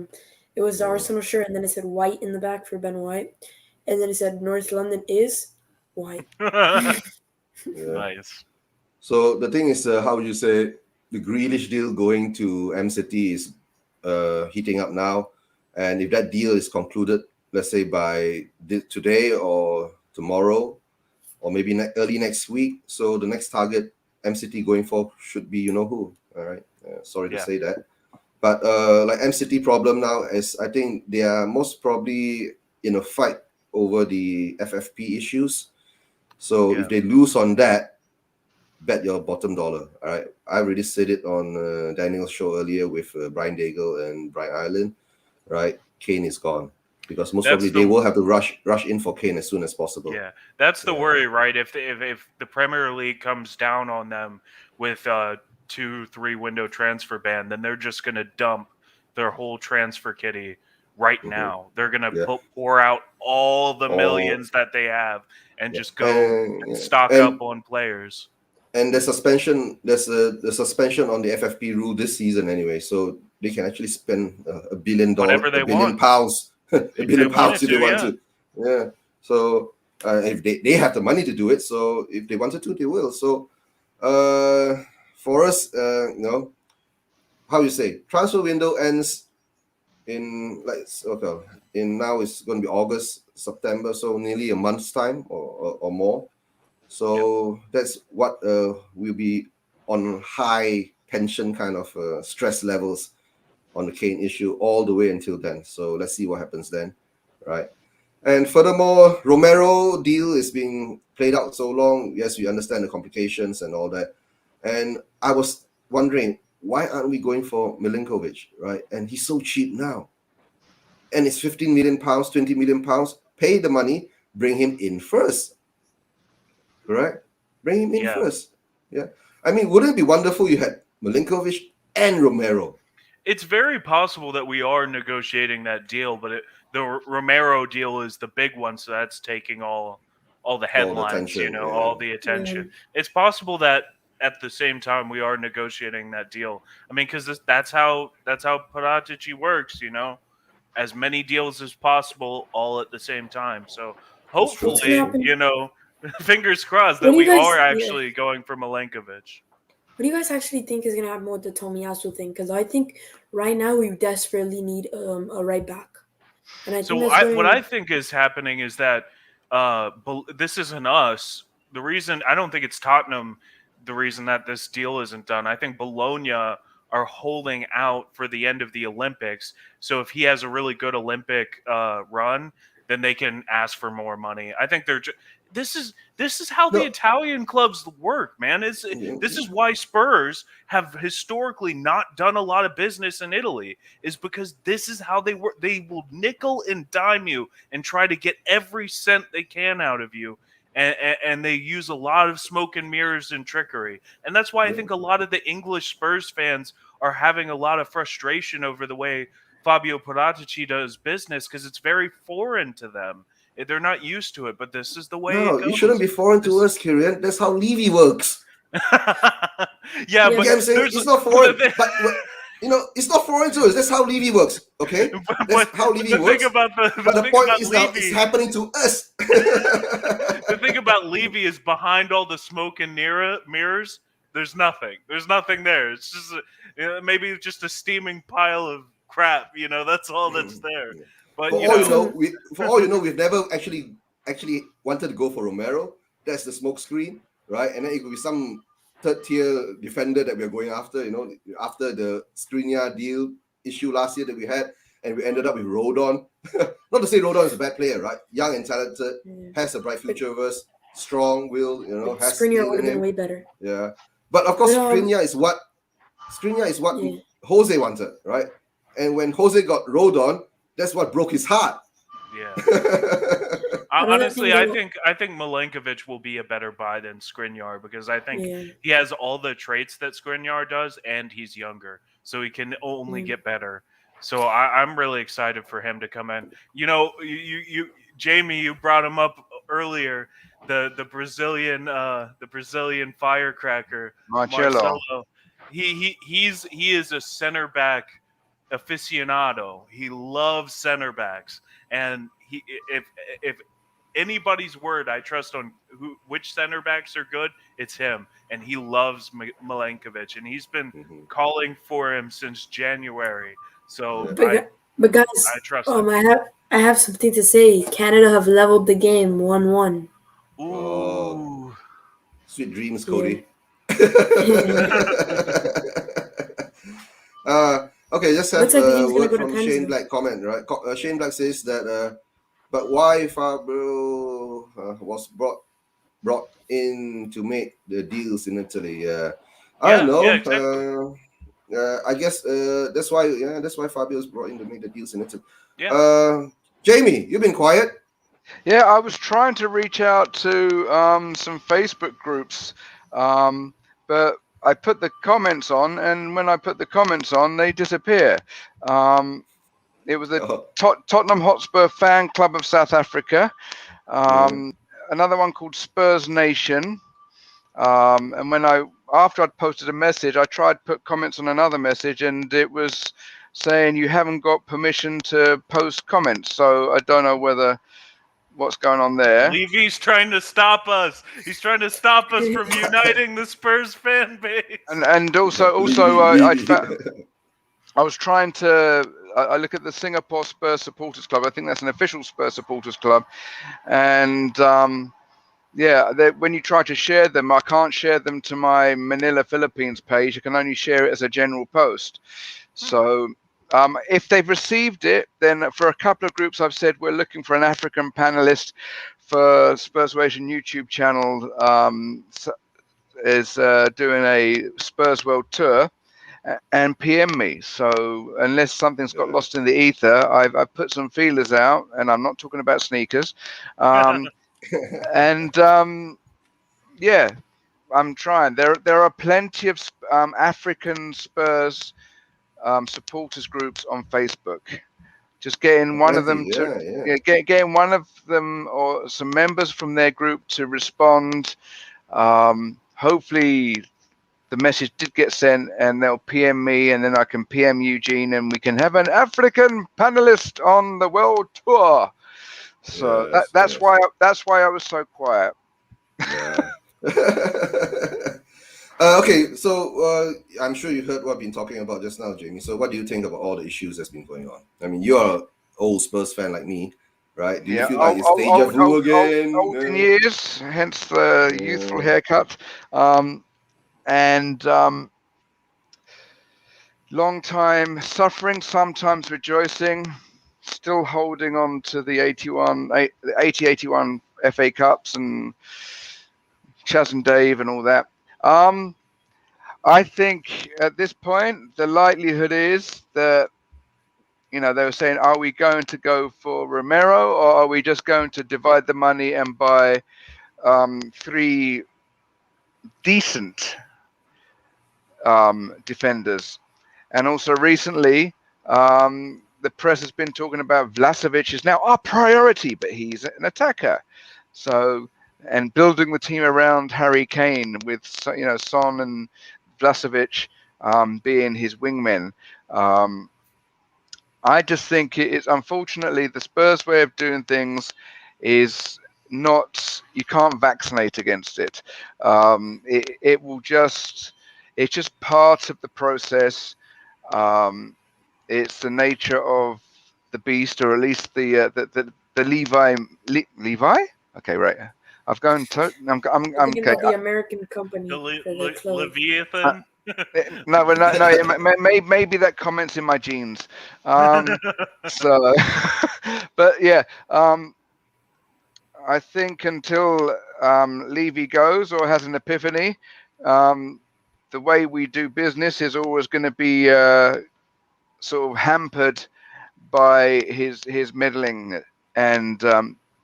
it was the Arsenal shirt and then it said white in the back for Ben White, and then it said North London is white. Nice. So the thing is, how would you say, the Grealish deal going to M-City is heating up now, and if that deal is concluded, let's say by today or tomorrow, or maybe early next week, so the next target M-City going for should be who. All right. Sorry to say that. But like M-City problem now is, I think they are most probably in a fight over the FFP issues. So if they lose on that, bet your bottom dollar. All right. I already said it on Daniel's show earlier with Brian Daigle and Brian Ireland. Right. Kane is gone. Because most probably they will have to rush in for Kane as soon as possible. Yeah, that's the worry, right? If the Premier League comes down on them with 2-3 window transfer ban, then they're just going to dump their whole transfer kitty right now. They're going to pour out all the millions that they have and just go and stock up on players. And there's a suspension on the FFP rule this season anyway, so they can actually spend $1 billion, whatever they want. £1 billion, £1 billion if they want to. Yeah. So if they have the money to do it, so if they wanted to, they will. So for us, how you say, transfer window ends in now it's going to be August, September, so nearly a month's time or more. So that's what will be on high tension kind of stress levels on the Kane issue all the way until then. So let's see what happens then, right? And furthermore, Romero deal is being played out so long. Yes, we understand the complications and all that. And I was wondering, why aren't we going for Milinkovic, right? And he's so cheap now. And it's 15 million pounds, 20 million pounds. Pay the money, bring him in first. Correct? Bring him in first. Yeah. I mean, wouldn't it be wonderful you had Milinkovic and Romero? It's very possible that we are negotiating that deal, but the Romero deal is the big one, so that's taking all the headlines, attention, all the attention. It's possible that at the same time we are negotiating that deal. I mean, because that's how Paratici works, as many deals as possible, all at the same time. So hopefully, fingers crossed that we are actually going for Milenkovic. What do you guys actually think is going to happen with the Tomiyasu thing? Because I think right now we desperately need a right back. And I think what I think is happening is that this isn't us. The reason I don't think it's Tottenham. The reason that this deal isn't done, I think Bologna are holding out for the end of the Olympics. So if he has a really good Olympic run, then they can ask for more money. I think they're this is how the Italian clubs work, man. This is why Spurs have historically not done a lot of business in Italy, is because this is how they work. They will nickel and dime you and try to get every cent they can out of you. And they use a lot of smoke and mirrors and trickery. And that's why I think a lot of the English Spurs fans are having a lot of frustration over the way Fabio Paratici does business, because it's very foreign to them. They're not used to it, but this is the way it goes. You shouldn't be foreign to us, Kieran. That's how Levy works. But it's not foreign. But it's not foreign to us. That's how Levy works. Okay, that's how Levy works. The point is now it's happening to us. The thing about Levy is behind all the smoke and mirrors, there's nothing. There's nothing there. It's just maybe just a steaming pile of crap. That's all that's there. But for all you know, we've never actually wanted to go for Romero. That's the smoke screen, right? And then it could be some third-tier defender that we're going after. After the Skriniar deal issue last year that we had, and we ended up with Rodon. Not to say Rodon is a bad player, right? Young and talented, has a bright future of us, strong will. Has Skriniar would have been way better. Yeah, but of course, Skriniar is what Jose wanted, right? And when Jose got Rodon, that's what broke his heart. Yeah. Honestly, I think Milenkovic will be a better buy than Skriniar, because I think he has all the traits that Skriniar does, and he's younger, so he can only get better. So I'm really excited for him to come in. You Jamie, you brought him up earlier. The Brazilian firecracker, Marcelo. He is a center back aficionado. He loves center backs, and if anybody's word I trust on which center backs are good, it's him. And he loves Milenkovic, and he's been calling for him since January. So, but guys, I trust him. I have something to say. Canada have leveled the game 1-1. Ooh, sweet dreams, Cody. Okay, just have a word from Shane Black comment, right? Shane Black says that, but why Fabio was brought in to make the deals in Italy? I don't know. Yeah, exactly. I guess that's why Fabio's brought in to make the deals in Italy. Yeah. Jamie, you've been quiet. Yeah, I was trying to reach out to some Facebook groups, but I put the comments on, and when I put the comments on, they disappear. It was the Tottenham Hotspur Fan Club of South Africa, another one called Spurs Nation, and after I'd posted a message, I tried to put comments on another message, and it was saying you haven't got permission to post comments. So I don't know what's going on there. Levy's trying to stop us. He's trying to stop us from uniting the Spurs fan base. And also, I was trying to. I look at the Singapore Spurs Supporters Club. I think that's an official Spurs Supporters Club, and when you try to share them, I can't share them to my Manila, Philippines page. I can only share it as a general post. So If they've received it, then for a couple of groups, I've said we're looking for an African panelist for Spurs Asian YouTube channel. Is doing a Spurs World Tour, and PM me. So unless something's got lost in the ether, I've put some feelers out, and I'm not talking about sneakers. And yeah, I'm trying. There are plenty of African Spurs supporters groups on Facebook. Just getting one of them to getting one of them or some members from their group to respond. Hopefully the message did get sent, and they'll PM me, and then I can PM Eugene, and we can have an African panelist on the world tour. So that's why I was so quiet. Yeah. Okay, so I'm sure you heard what I've been talking about just now, Jamie. So what do you think about all the issues that's been going on? I mean, you're an old Spurs fan like me, right? Do you feel like it's deja vu again? Old in years, hence the youthful haircut. And long time suffering, sometimes rejoicing, still holding on to the 80-81 FA Cups and Chas and Dave and all that. I think at this point, the likelihood is that, they were saying, are we going to go for Romero, or are we just going to divide the money and buy 3 decent defenders? And also recently, the press has been talking about Vlahovic is now our priority, but he's an attacker. So, and building the team around Harry Kane with, Son and Vlahovic being his wingmen. I just think it's unfortunately the Spurs way of doing things is not, you can't vaccinate against it. It will just, it's just part of the process. It's the nature of the beast, or at least the Levi. Okay, right. I've gone to. I'm thinking of the American company for the club. Leviathan. No, maybe that comment's in my genes. So, but yeah, I think until Levy goes or has an epiphany, the way we do business is always going to be sort of hampered by his meddling, and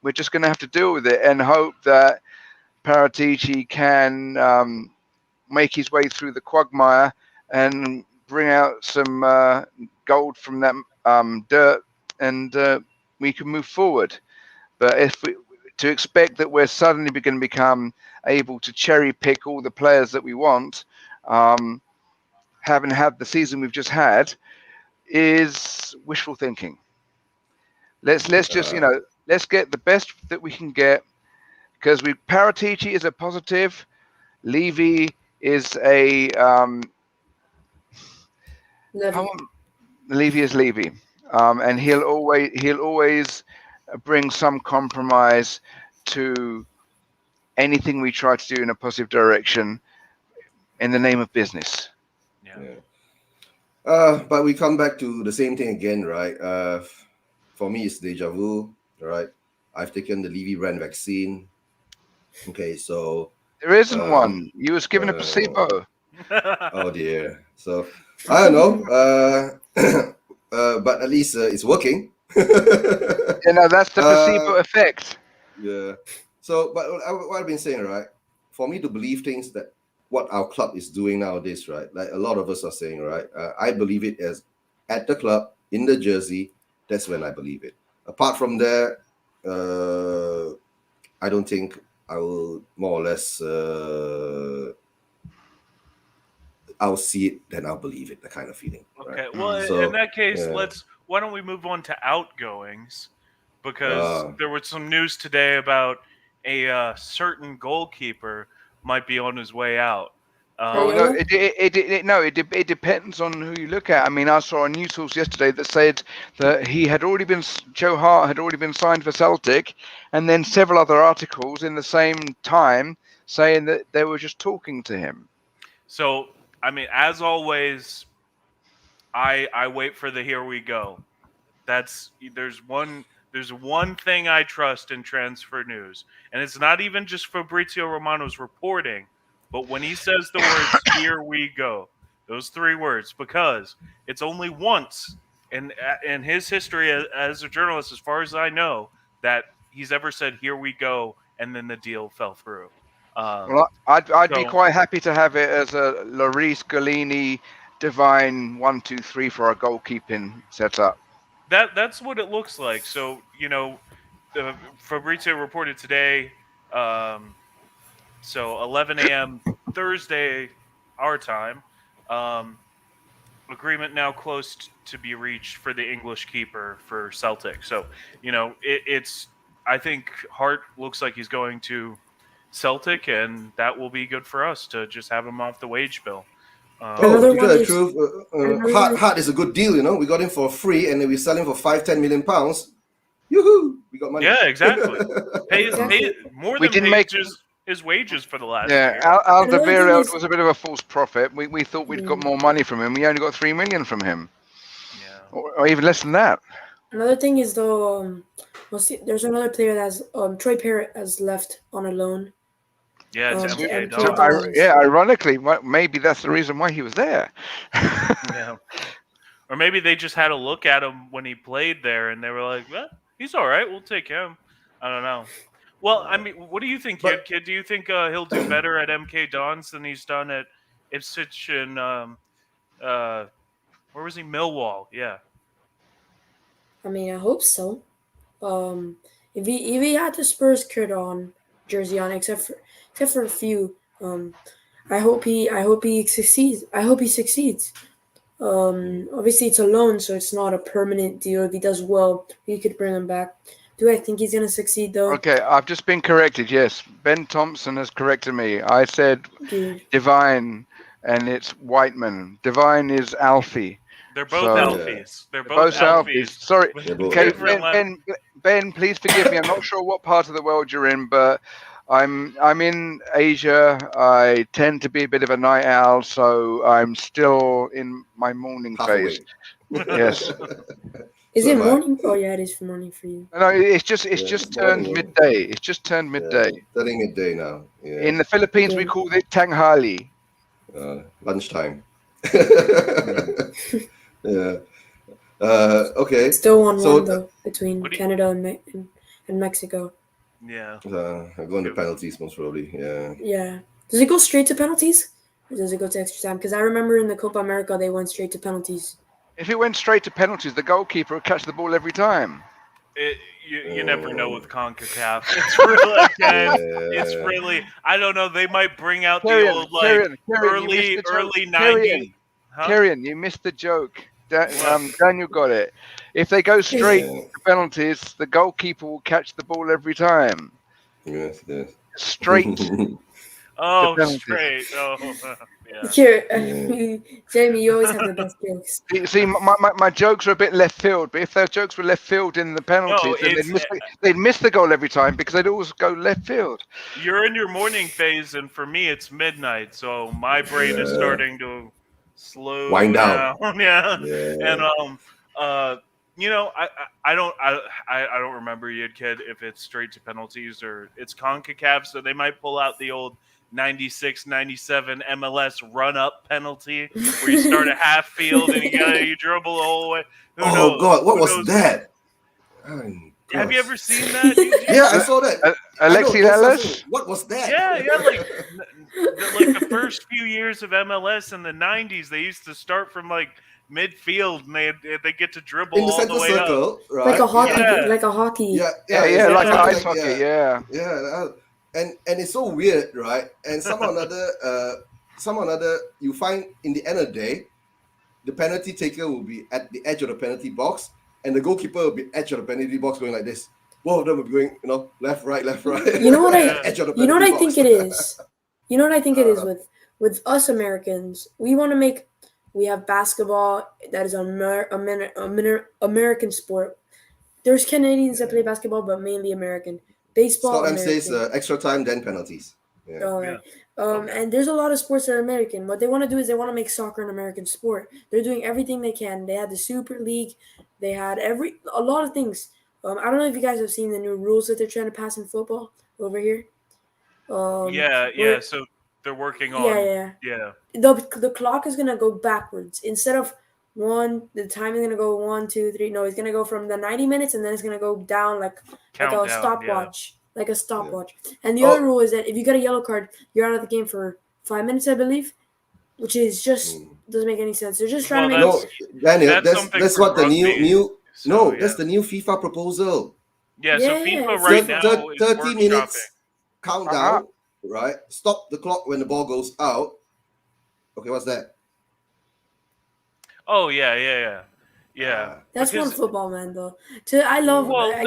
we're just going to have to deal with it and hope that Paratici can make his way through the quagmire and bring out some gold from that dirt, and we can move forward. But to expect that we're suddenly going to become able to cherry pick all the players that we want, having had the season we've just had, is wishful thinking. Let's just let's get the best that we can get, because Paratici is a positive, Levy is a Levy is Levy, and he'll always bring some compromise to anything we try to do in a positive direction in the name of business. Yeah. But we come back to the same thing again, right? For me, it's deja vu, right? I've taken the Levy brand vaccine. Okay, so there isn't one. You was given a placebo. Oh dear. So I don't know. But at least it's working. That's the placebo effect. Yeah. So, but what I've been saying, right? For me to believe things that what our club is doing nowadays, right? Like a lot of us are saying, right? I believe it as at the club in the jersey. That's when I believe it. Apart from that, I don't think I will more or less. I'll see it, then I'll believe it. The kind of feeling. Okay. Right? Well, So, in that case, why don't we move on to outgoings? Because there was some news today about a certain goalkeeper might be on his way out. It depends on who you look at. I mean, I saw a news source yesterday that said that Joe Hart had already been signed for Celtic, and then several other articles in the same time saying that they were just talking to him. So, I mean, as always, I wait for the here we go. There's one thing I trust in transfer news, and it's not even just Fabrizio Romano's reporting, but when he says the words "here we go," those 3 words, because it's only once in his history as a journalist, as far as I know, that he's ever said "here we go" and then the deal fell through. Well, I'd be so- quite happy to have it as a Lloris Golini Divine 1, 2, 3 for our goalkeeping setup. That's what it looks like. So Fabrizio reported today. So 11 a.m. Thursday, our time. Agreement now close to be reached for the English keeper for Celtic. So it's. I think Hart looks like he's going to Celtic, and that will be good for us to just have him off the wage bill. Another to tell one the is- truth, another- Hart is a good deal. We got him for free, and then we sell him for £5-10 million. Yoo-hoo! We got money. Yeah, exactly. Pay Exactly. more We than didn't pays make- his wages for the last Yeah, year. Alderweireld is- was a bit of a false prophet. We thought we'd got more money from him. We only got 3 million from him, Yeah. or even less than that. Another thing is though, there's another player that's Troy Parrott has left on a loan. Yeah, it's to MK MK Dons. Dons. Ironically, maybe that's the reason why he was there. Yeah. Or maybe they just had a look at him when he played there, and they were like, "Well, he's all right. We'll take him." I don't know. Well, I mean, what do you think, But- kid? Do you think he'll do better at MK Dons than he's done at Ipswich and where was he? Millwall. Yeah. I mean, I hope so. If he had the Spurs kit on jersey on, except for a few, I hope he succeeds. I hope he succeeds. Obviously it's a loan, so it's not a permanent deal. If he does well, we could bring him back. Do I think he's gonna succeed though? Okay, I've just been corrected. Yes, Ben Thompson has corrected me. I said Dude, Divine, and it's Whiteman. Divine is Alfie. They're both So- Alfies. They're both Alfies. Sorry. They're both Okay, Alfies. Ben, please forgive me. I'm not sure what part of the world you're in, but I'm in Asia. I tend to be a bit of a night owl, so I'm still in my morning Half phase. awake. Yes. is So it am I. morning? Oh yeah, it is for morning for you. No, it's just Yeah, just it's turned morning, yeah. midday. It's just turned midday. Turning midday now. Yeah. In the Philippines, we Yeah. call it tanghali. Lunchtime. Yeah. Okay. Still 1-1 So- though between What do you- Canada and Mexico. Yeah. I'm going to penalties most probably. Yeah. Yeah. Does it go straight to penalties, or does it go to extra time? Because I remember in the Copa America they went straight to penalties. If it went straight to penalties, the goalkeeper would catch the ball every time. You never know with CONCACAF. It's really again. It's Yeah. really. I don't know. They might bring out the Carrion, old like Carrion, you early missed the joke. 90s. Huh? Carrion, you missed the joke. Daniel got it. If they go straight Yeah. to penalties, the goalkeeper will catch the ball every time. Yes. Straight. Oh, penalties. straight. Oh, yeah. Here, Yeah. Jamie, you always have the best jokes. See, my jokes are a bit left field, but if their jokes were left field in the penalties, then they'd miss the goal every time because they'd always go left field. You're in your morning phase, and for me, it's midnight, so my brain is Yeah. starting to slow Wind down. Yeah. Yeah. And I don't remember yet, kid, if it's straight to penalties or it's CONCACAF, so they might pull out the old 96, 97 MLS run-up penalty where you start at half field and you dribble the whole way. Who Oh knows? God, what Who was knows? that? Have you ever seen that? Yeah, I saw that. Alexi I know, Lalas? what was that? like the first few years of MLS in the 90s, they used to start from like midfield and they get to dribble in the all center the way up. circle, right? Like a hockey, Yeah. like a hockey. Yeah, like yeah. ice hockey, yeah. And it's so weird, right? And somehow or another, you find in the end of the day, the penalty taker will be at the edge of the penalty box, and the goalkeeper will be edge of the penalty box going like this. Both of them will be going, left, right. You know what edge of the You know what I penalty think box. it is. You know what I think it is with us Americans. We have basketball that is an American sport. There's Canadians that play basketball, but mainly American. Baseball, Scott M American. says extra time, then penalties. Yeah. All right. And there's a lot of sports that are American. What they want to do is they want to make soccer an American sport. They're doing everything they can. They had the Super League. They had a lot of things. I don't know if you guys have seen the new rules that they're trying to pass in football over here. Yeah. Where So they're working yeah, on. yeah, Yeah. the clock is gonna go backwards instead of one. The time is gonna go 1, 2, 3. No, it's gonna go from the 90 minutes, and then it's gonna go down like a Countdown. Yeah. stopwatch, like a stopwatch. And the other Oh, rule is that if you get a yellow card, you're out of the game for 5 minutes, I believe, which is just doesn't make any sense. They're just trying Well, to make no, Daniel, that's something that's from what the rugby. new So, no, yeah. that's the new FIFA proposal. Yeah. So Yeah, FIFA it's right FIFA. now is 30 workshopping. minutes countdown, right? Stop the clock when the ball goes out. Okay, what's that? Oh yeah. That's one Because football, man. Though, I no,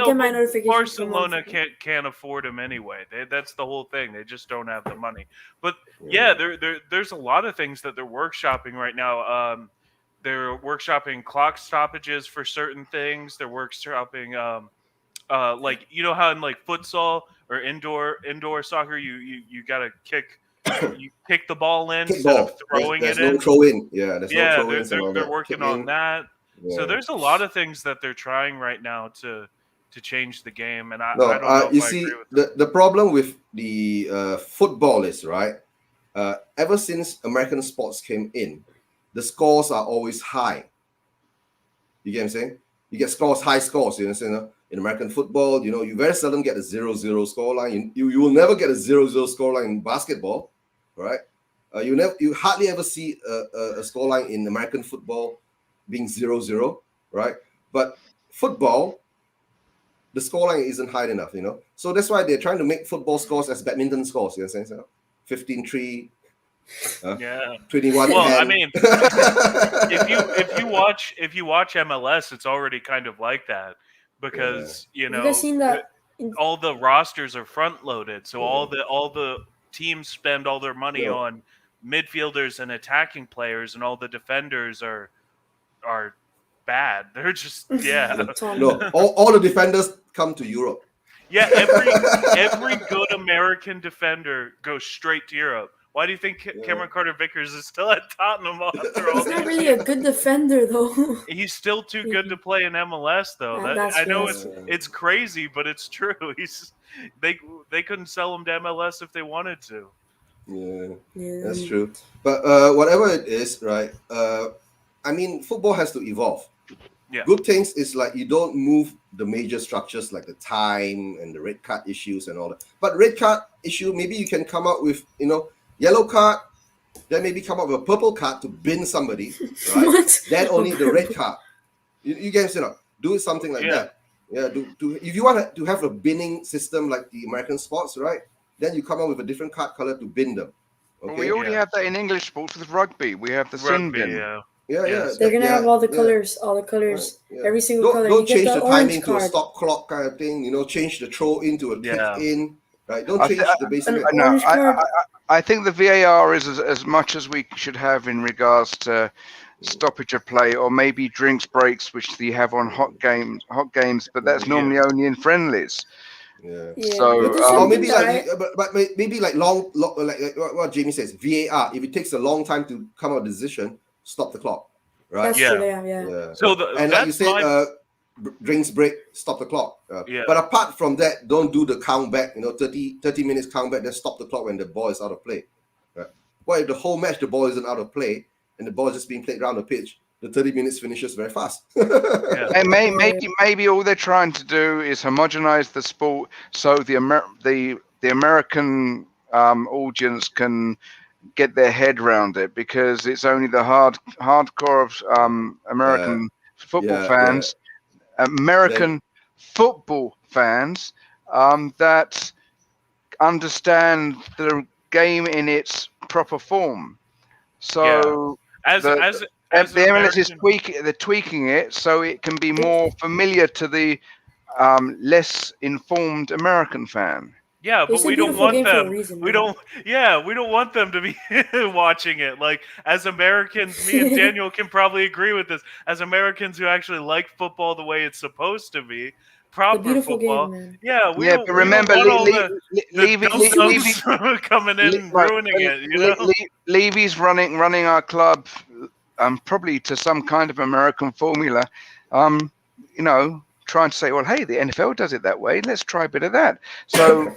get my but notification from one Barcelona football. can't afford him anyway. That's the whole thing. They just don't have the money. But yeah, there's a lot of things that they're workshopping right now. They're workshopping clock stoppages for certain things. They're workshopping like you know how in like futsal or indoor soccer you gotta kick the ball in instead of Kickball. throwing There's it no in. throw in. Yeah, there's no Yeah, throw ins and all they're that. Kick working on in. that. So Yeah. there's a lot of things that they're trying right now to change the game, and I No, don't know you if I agree see, with them. the problem with the football is, right, ever since American sports came in, the scores are always high. You get what I'm saying? You get high scores, you know, in American football, you very seldom get a 0-0 score line. You will never get a 0-0 score line in basketball, right? You hardly ever see a score line in American football being 0-0, right? But football, the scoreline isn't high enough, So that's why they're trying to make football scores as badminton scores, you know what I'm saying? 15-3, Yeah. 21-10. Well, I mean, if you watch MLS, it's already kind of like that because Have you guys seen that? all the rosters are front loaded, so all the teams spend all their money on midfielders and attacking players, and all the defenders are bad. They're just No, all the defenders come to Europe. Yeah, every good American defender goes straight to Europe. Why do you think Cameron Carter-Vickers is still at Tottenham after all He's these not really years? a good defender, though. He's still too good to play in MLS, though. That's I know true. it's crazy, but it's true. They couldn't sell him to MLS if they wanted to. Yeah, that's true. But whatever it is, right? I mean, football has to evolve. Yeah. Good things is like you don't move the major structures like the time and the red card issues and all that. But red card issue, maybe you can come up with, yellow card, then maybe come up with a purple card to bin somebody, right? What? Then only the red card. You guys, do something like that. Yeah, if you want to have a binning system like the American sports, right? Then you come up with a different card color to bin them. Okay? Well, we already have that in English sports with rugby. We have the sin bin. Yeah. They're gonna have all the colors, every single color. Don't you change get the orange timing card. to a stop clock kind of thing. Change the throw into a kick in. Right? Don't change the basic. I think the VAR is as much as we should have in regards to stoppage of play, or maybe drinks breaks, which they have on hot games. But that's normally only in friendlies. Yeah. So or maybe maybe like long like what Jamie says, VAR. If it takes a long time to come out with a decision, stop the clock. Right. That's true. Yeah. So like you said, drinks break, stop the clock. But apart from that, don't do the count back. 30 minutes count back, then stop the clock when the ball is out of play. Right. What if the whole match the ball isn't out of play and the ball is just being played around the pitch? The 30 minutes finishes very fast. And maybe all they're trying to do is homogenize the sport so the American audience can get their head around it, because it's only the hardcore of American football fans, American football fans that understand the game in its proper form. So the MLS is tweaking it so it can be more familiar to the less informed American fan. Yeah, but we don't want them. We don't want them to be watching it. Like, as Americans, me and Daniel can probably agree with this. As Americans who actually like football the way it's supposed to be, proper beautiful football. game, man. Yeah, we Yeah, don't. but We don't remember, want all the Levy dum-dums coming in and ruining it. You know. Levy's running our club, probably to some kind of American formula. Trying to say, well, hey, the NFL does it that way. Let's try a bit of that. So.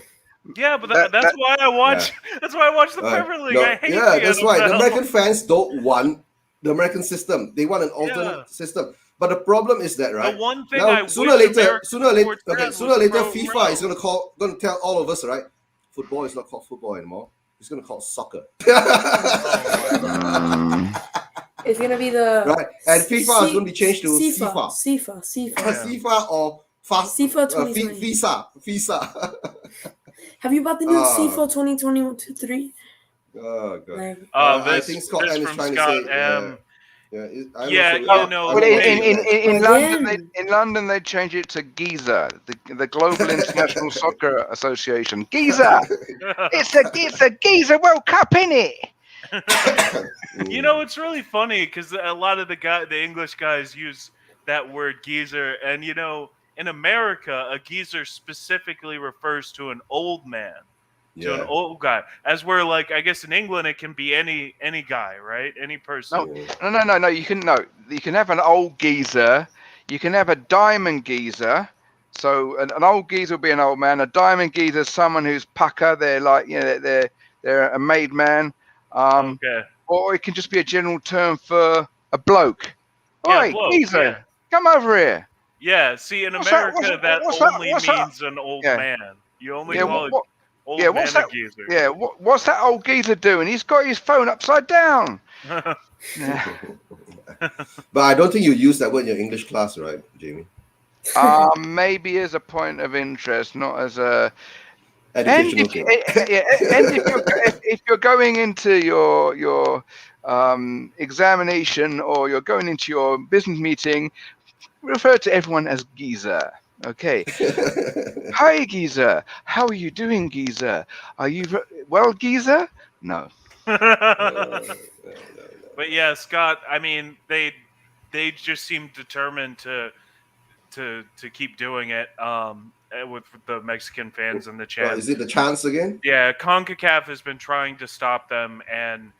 Yeah, but that's why I watch. Yeah. That's why I watch the Premier League. I hate the that's NFL. why the American fans don't want the American system. They want an alternate system. But the problem is that, right? The one thing now, I sooner or wish later, Pro FIFA is going to tell all of us, right? Football is not called football anymore. It's going to call soccer. It's going to be the right, and FIFA is going to be changed to FIFA. FIFA or FIFA 2020. FIFA. Have you bought the new FIFA 2022-3? Oh god! I think Scotland is trying to say. In London, they change it to Giza, the Global International Soccer Association. Giza, it's a Giza World Cup, innit? You know, it's really funny because a lot of the English guys use that word geezer, and you know, in America, a geezer specifically refers to an old man. To an old guy, as we're like, I guess in England it can be any guy, right? Any person. No. You can have an old geezer. You can have a diamond geezer. So an old geezer will be an old man. A diamond geezer is someone who's pucker. They're like, they're a made man. Okay. Or it can just be a general term for a bloke. Oi, geezer, come over here. Yeah. See, in America, that only means an old man. You only call it. What's that? Geezer. Yeah, what's that old geezer doing? He's got his phone upside down. But I don't think you use that word in your English class, right, Jamie? Maybe as a point of interest, not as a educational. If you're going into your examination or you're going into your business meeting, refer to everyone as geezer. Okay. Hi, geezer. How are you doing, geezer? Are you well, geezer? No. But yeah, Scott. I mean, they just seem determined to keep doing it. With the Mexican fans and the chants. Is it the chants again? Yeah, CONCACAF has been trying to stop them, and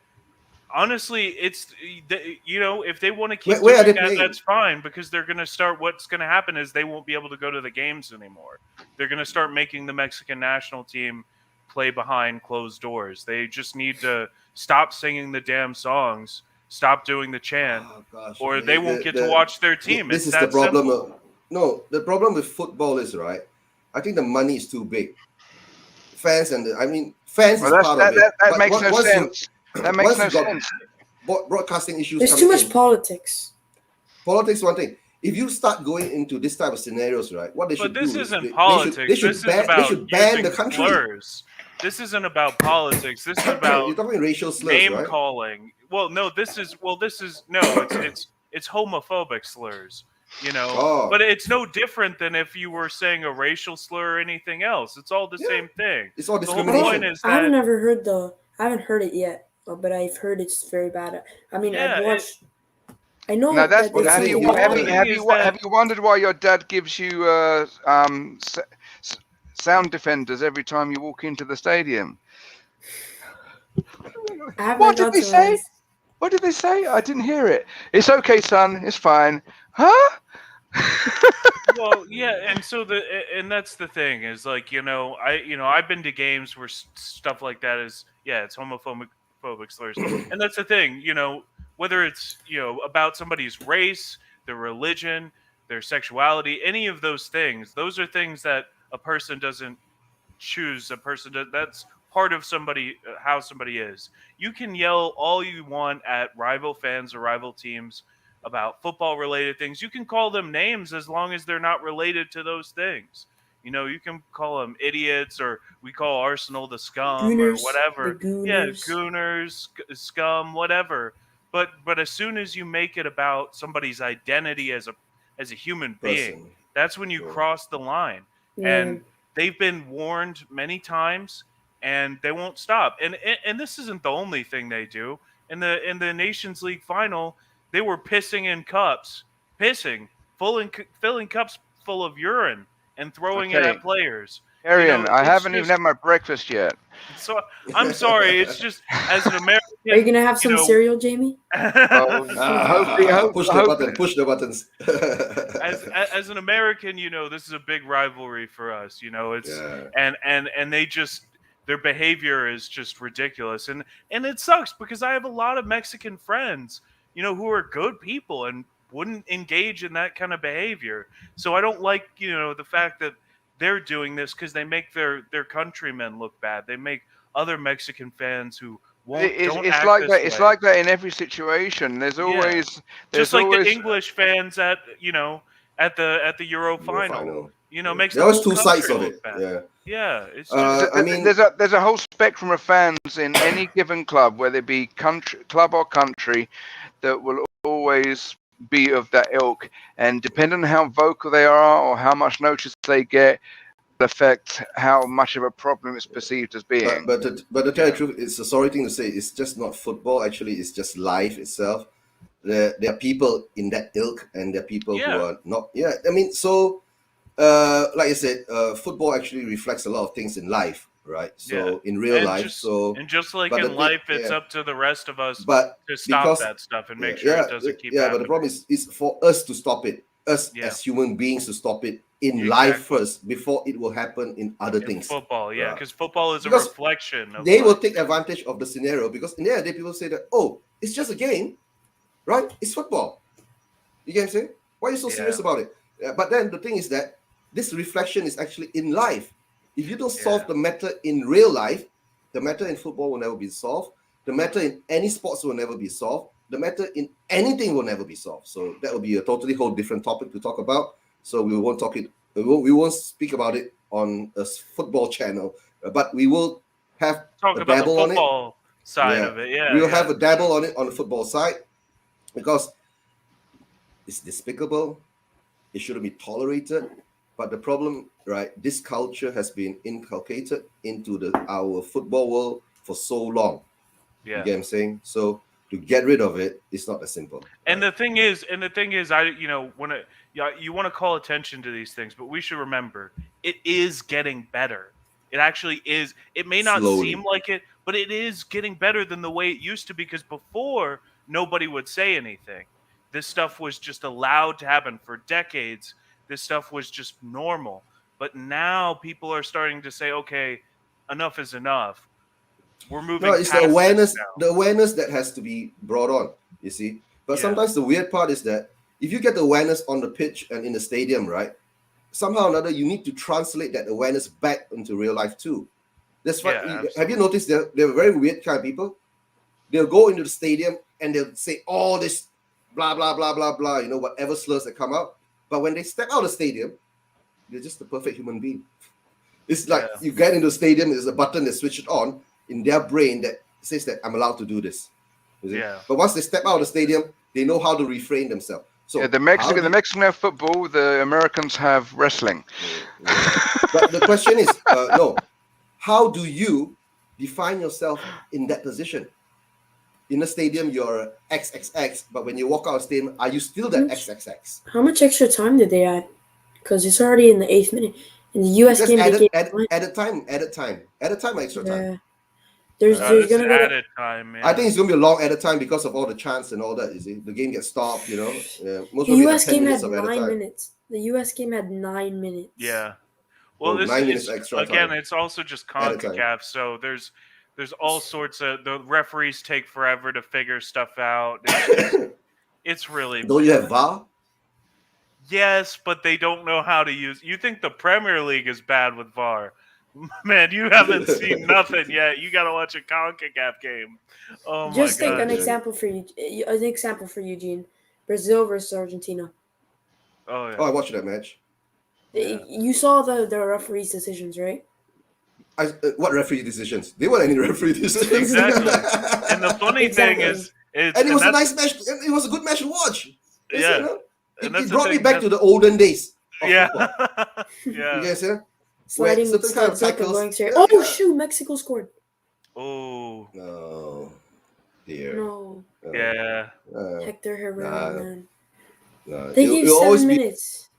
honestly, it's if they want to keep doing that, that's fine, because they're going to start. What's going to happen is they won't be able to go to the games anymore. They're going to start making the Mexican national team play behind closed doors. They just need to stop singing the damn songs, stop doing the chant, or they won't get to watch their team. This is the problem. No, the problem with football is, right, I think the money is too big. Fans is part of it. That makes no sense. That makes no sense. Broadcasting issues. There's too much politics. Politics, one thing. If you start going into this type of scenarios, right, what they should do is politics. They should ban the country. Slurs. This isn't about politics. This is about you're talking racial slurs, name right? calling. Well, no, it's homophobic slurs. You know, but it's no different than if you were saying a racial slur or anything else. It's all the same thing. It's all discrimination. I haven't heard it yet, but I've heard it's very bad. I mean, I've watched. I know. Now have you wondered why your dad gives you sound defenders every time you walk into the stadium? What did they say? What did they say? I didn't hear it. It's okay, son. It's fine. Huh? Well, yeah, and that's the thing is, like, I've been to games where stuff like that is, it's homophobic slurs, and that's the thing, whether it's about somebody's race, their religion, their sexuality, any of those things. Those are things that a person doesn't choose. That's part of how somebody is. You can yell all you want at rival fans or rival teams about football related things. You can call them names as long as they're not related to those things. You can call them idiots, or we call Arsenal the scum, gooners, or whatever. Gooners. Yeah, gooners, scum, whatever. But as soon as you make it about somebody's identity as a human being, that's when you cross the line. Yeah. And they've been warned many times, and they won't stop. And this isn't the only thing they do. In the Nations League final, they were pissing in cups, filling cups full of urine and throwing it at players. Arian, I haven't even had my breakfast yet. So I'm sorry. It's just as an American. Are you gonna have some cereal, Jamie? Push the buttons. as an American, this is a big rivalry for us. It's and they just their behavior is just ridiculous, and it sucks because I have a lot of Mexican friends, who are good people and wouldn't engage in that kind of behavior. So I don't like the fact that they're doing this because they make their countrymen look bad. They make other Mexican fans who it's like that. It's like that in every situation. There's always just like the English fans at the Euro final. Makes there was two sides of it. Yeah. It's just, there's a whole spectrum of fans in any given club, whether it be club or country, that will always be of that ilk, and depending on how vocal they are or how much notice they get, affect how much of a problem it's perceived as being. But to tell the truth, it's a sorry thing to say. It's just not football. Actually, it's just life itself. There are people in that ilk, and there are people who are not. Yeah, I mean, so like I said, football actually reflects a lot of things in life, right? So in real life, just like in life, it's up to the rest of us to stop that stuff and make sure it doesn't keep happening. But the problem is for us to stop it, us as human beings to stop it in life first before it will happen in other things. Football, because football is a reflection of they will take advantage of the scenario, because in the end, people say that, oh, it's just a game, right? It's football. You get what I'm saying? Why are you so serious about it? But then the thing is that this reflection is actually in life. If you don't solve the matter in real life, the matter in football will never be solved. The matter in any sports will never be solved. The matter in anything will never be solved. So that will be a totally whole different topic to talk about. So we won't talk it. We won't speak about it on a football channel, but we will have talk a about dabble the on football it. Side of it. Yeah, we will have a dabble on it on the football side, because it's despicable. It shouldn't be tolerated. But the problem, right? This culture has been inculcated into our football world for so long. Yeah, you get what I'm saying? So to get rid of it, it's not that simple. And the thing is, when you want to call attention to these things, but we should remember it is getting better. It actually is. It may not seem like it, but it is getting better than the way it used to, because before nobody would say anything. This stuff was just allowed to happen for decades. This stuff was just normal. But now people are starting to say, okay, enough is enough. We're moving. No, it's the awareness that has to be brought on, you see. But sometimes the weird part is that if you get the awareness on the pitch and in the stadium, right, somehow or another you need to translate that awareness back into real life too. That's why. Have you noticed they're very weird kind of people? They'll go into the stadium and they'll say all this blah blah blah blah blah, whatever slurs that come out. But when they step out of the stadium, they're just a perfect human being. It's like you get into the stadium, there's a button that switches it on in their brain that says that I'm allowed to do this. But once they step out of the stadium, they know how to refrain themselves. So the Mexican have football, the Americans have wrestling. But the question is, how do you define yourself in that position? In the stadium, you're XXX, but when you walk out of the stadium, are you still that XXX? How much extra time did they add? Because it's already in the 8th minute. In the US game, added time, extra time. There's gonna be added time. I think it's gonna be a long added time because of all the chants and all that. You see, the game gets stopped. Most the US game had 9 minutes. The US game had 9 minutes. Yeah. Well, this 9 minutes extra again. time. It's also just CONCACAF, so there's all sorts of the referees take forever to figure stuff out. It's really. Don't you have VAR? Yes, but they don't know how to use. You think the Premier League is bad with VAR? Man, you haven't seen nothing yet. You got to watch a CONCACAF game. Oh my god! Just take an example for you. An example for Eugene: Brazil versus Argentina. Oh yeah. Oh, I watched that match. You saw the referee's decisions, right? What referee decisions? They weren't any referee decisions. Exactly. And the funny thing is, it was a nice match. It was a good match to watch. It brought me back to the olden days. Yeah. You guys hear? Sliding with studs up and going straight. Oh shoot! Mexico scored. Oh. No. Dear. No. Yeah. Hector Herrera, man. No. They gave 7 minutes.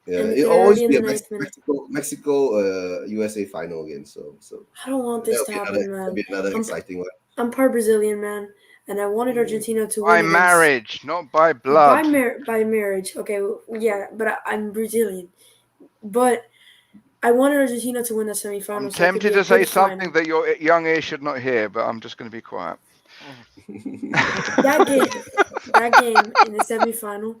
Yeah, And it they're always already in be the a ninth minute. Mexico USA final again. So I don't want this to happen, that'll man. be another exciting one. I'm part Brazilian, man, and I wanted Argentina to By win marriage, not by by blood. marriage. Okay, yeah, but I'm Brazilian, but I wanted Argentina to win the semifinal. I'm So it could be tempted a to say good something final. that your young ears should not hear, but I'm just going to be quiet. That game in the semifinal,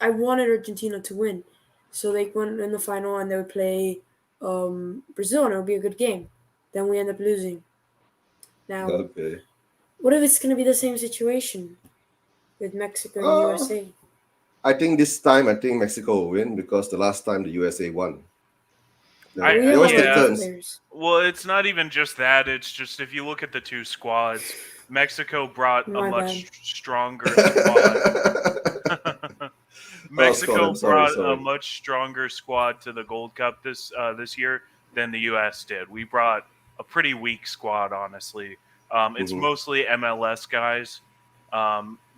I wanted Argentina to win, so they went in the final and they would play Brazil, and it would be a good game. Then we end up losing. Now, Okay. what if it's going to be the same situation with Mexico and USA? I think this time, Mexico will win because the last time the USA won. We always have take other turns. players. Well, it's not even just that. It's just if you look at the two squads, Mexico brought a much stronger squad. Mexico brought a much stronger squad to the Gold Cup this year than the U.S. did. We brought a pretty weak squad, honestly. It's mostly MLS guys.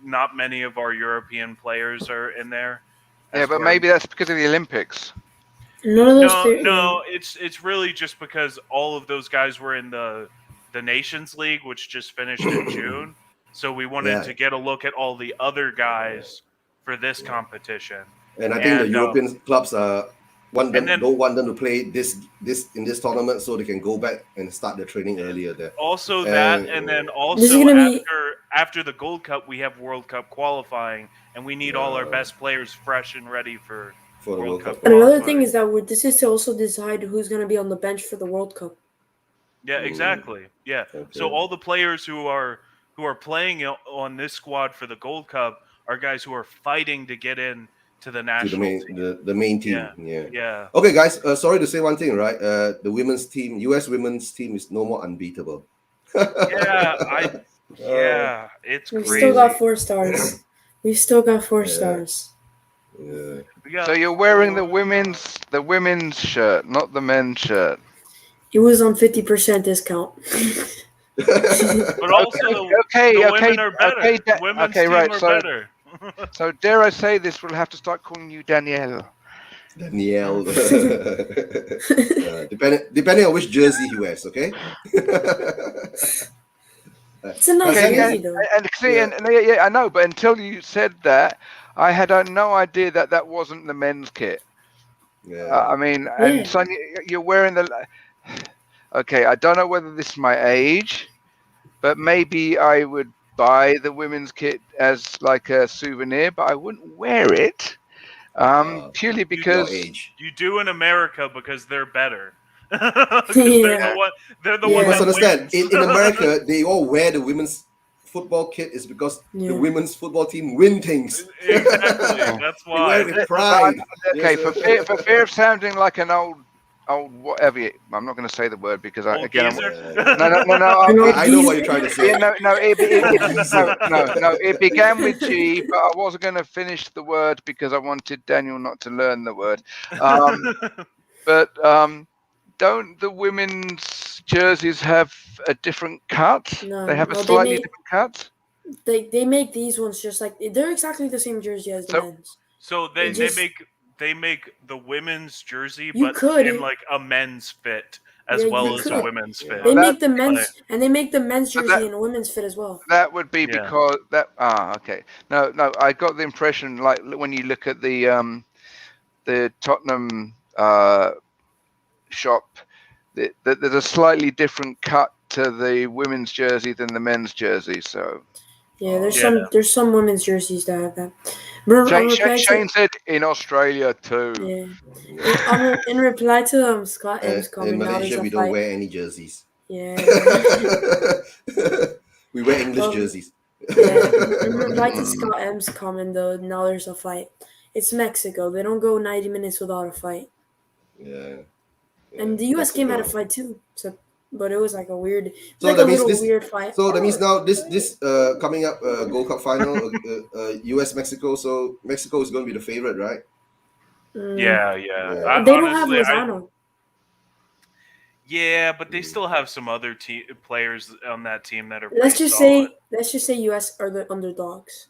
Not many of our European players are in there. Yeah, but maybe that's because of the Olympics. None of those players. No, it's really just because all of those guys were in the Nations League, which just finished in June. So we wanted to get a look at all the other guys for this competition. And I think the European clubs don't want them to play this in this tournament, so they can go back and start their training earlier there. Also and then also after the Gold Cup, we have World Cup qualifying, and we need all our best players fresh and ready for the World Cup. And another thing is that this is to also decide who's going to be on the bench for the World Cup. Yeah, exactly. Yeah. Okay. So all the players who are playing on this squad for the Gold Cup are guys who are fighting to get in to the national team. The main team. Yeah. Okay, guys. Sorry to say one thing, right? The women's team, US women's team, is no more unbeatable. Yeah, it's We've crazy. Still got 4 stars. We've still got 4 stars. Yeah. So you're wearing the women's shirt, not the men's shirt. It was on 50% discount. But also, the women are better. The women's team are better. So dare I say this? We'll have to start calling you Danielle. Danielle. Depending on which jersey he wears, okay? It's a nice jersey, though. And I know, but until you said that, I had no idea that wasn't the men's kit. Yeah. I mean, and Sonia, you're wearing the. Okay, I don't know whether this is my age, but maybe I would buy the women's kit as like a souvenir, but I wouldn't wear it. Purely because you do in America because they're better. They're the ones. You must understand. In America, they all wear the women's football kit is because the women's football team win things. Exactly. That's why. They wear it with pride. Okay, for fear of sounding like an old whatever. I'm not going to say the word because I know what you're trying to say. It began with G, but I wasn't going to finish the word because I wanted Daniel not to learn the word. But don't the women's jerseys have a different cut? No, they have a slightly different cut. They make these ones just like they're exactly the same jersey as the men's. So they make the women's jersey, in like a men's fit as well as a women's fit. They make the men's jersey in a women's fit as well. That would be because that. Okay. No. I got the impression like when you look at the Tottenham shop, that there's a slightly different cut to the women's jersey than the men's jersey. So. Yeah, there's some women's jerseys that have that. Shane said in Australia too. Yeah. In reply to Scott M's comment, in Malaysia we don't wear any jerseys. Yeah. We wear English jerseys. In reply to Scott M's comment, though, now there's a fight. It's Mexico. They don't go 90 minutes without a fight. Yeah. And the US game had a fight too. So. But it was like a weird, weird fight. So that means now this coming up Gold Cup final, US Mexico. So Mexico is going to be the favorite, right? Yeah. They don't have Lozano. Yeah, but they still have some other players on that team that are. Let's just say US are the underdogs.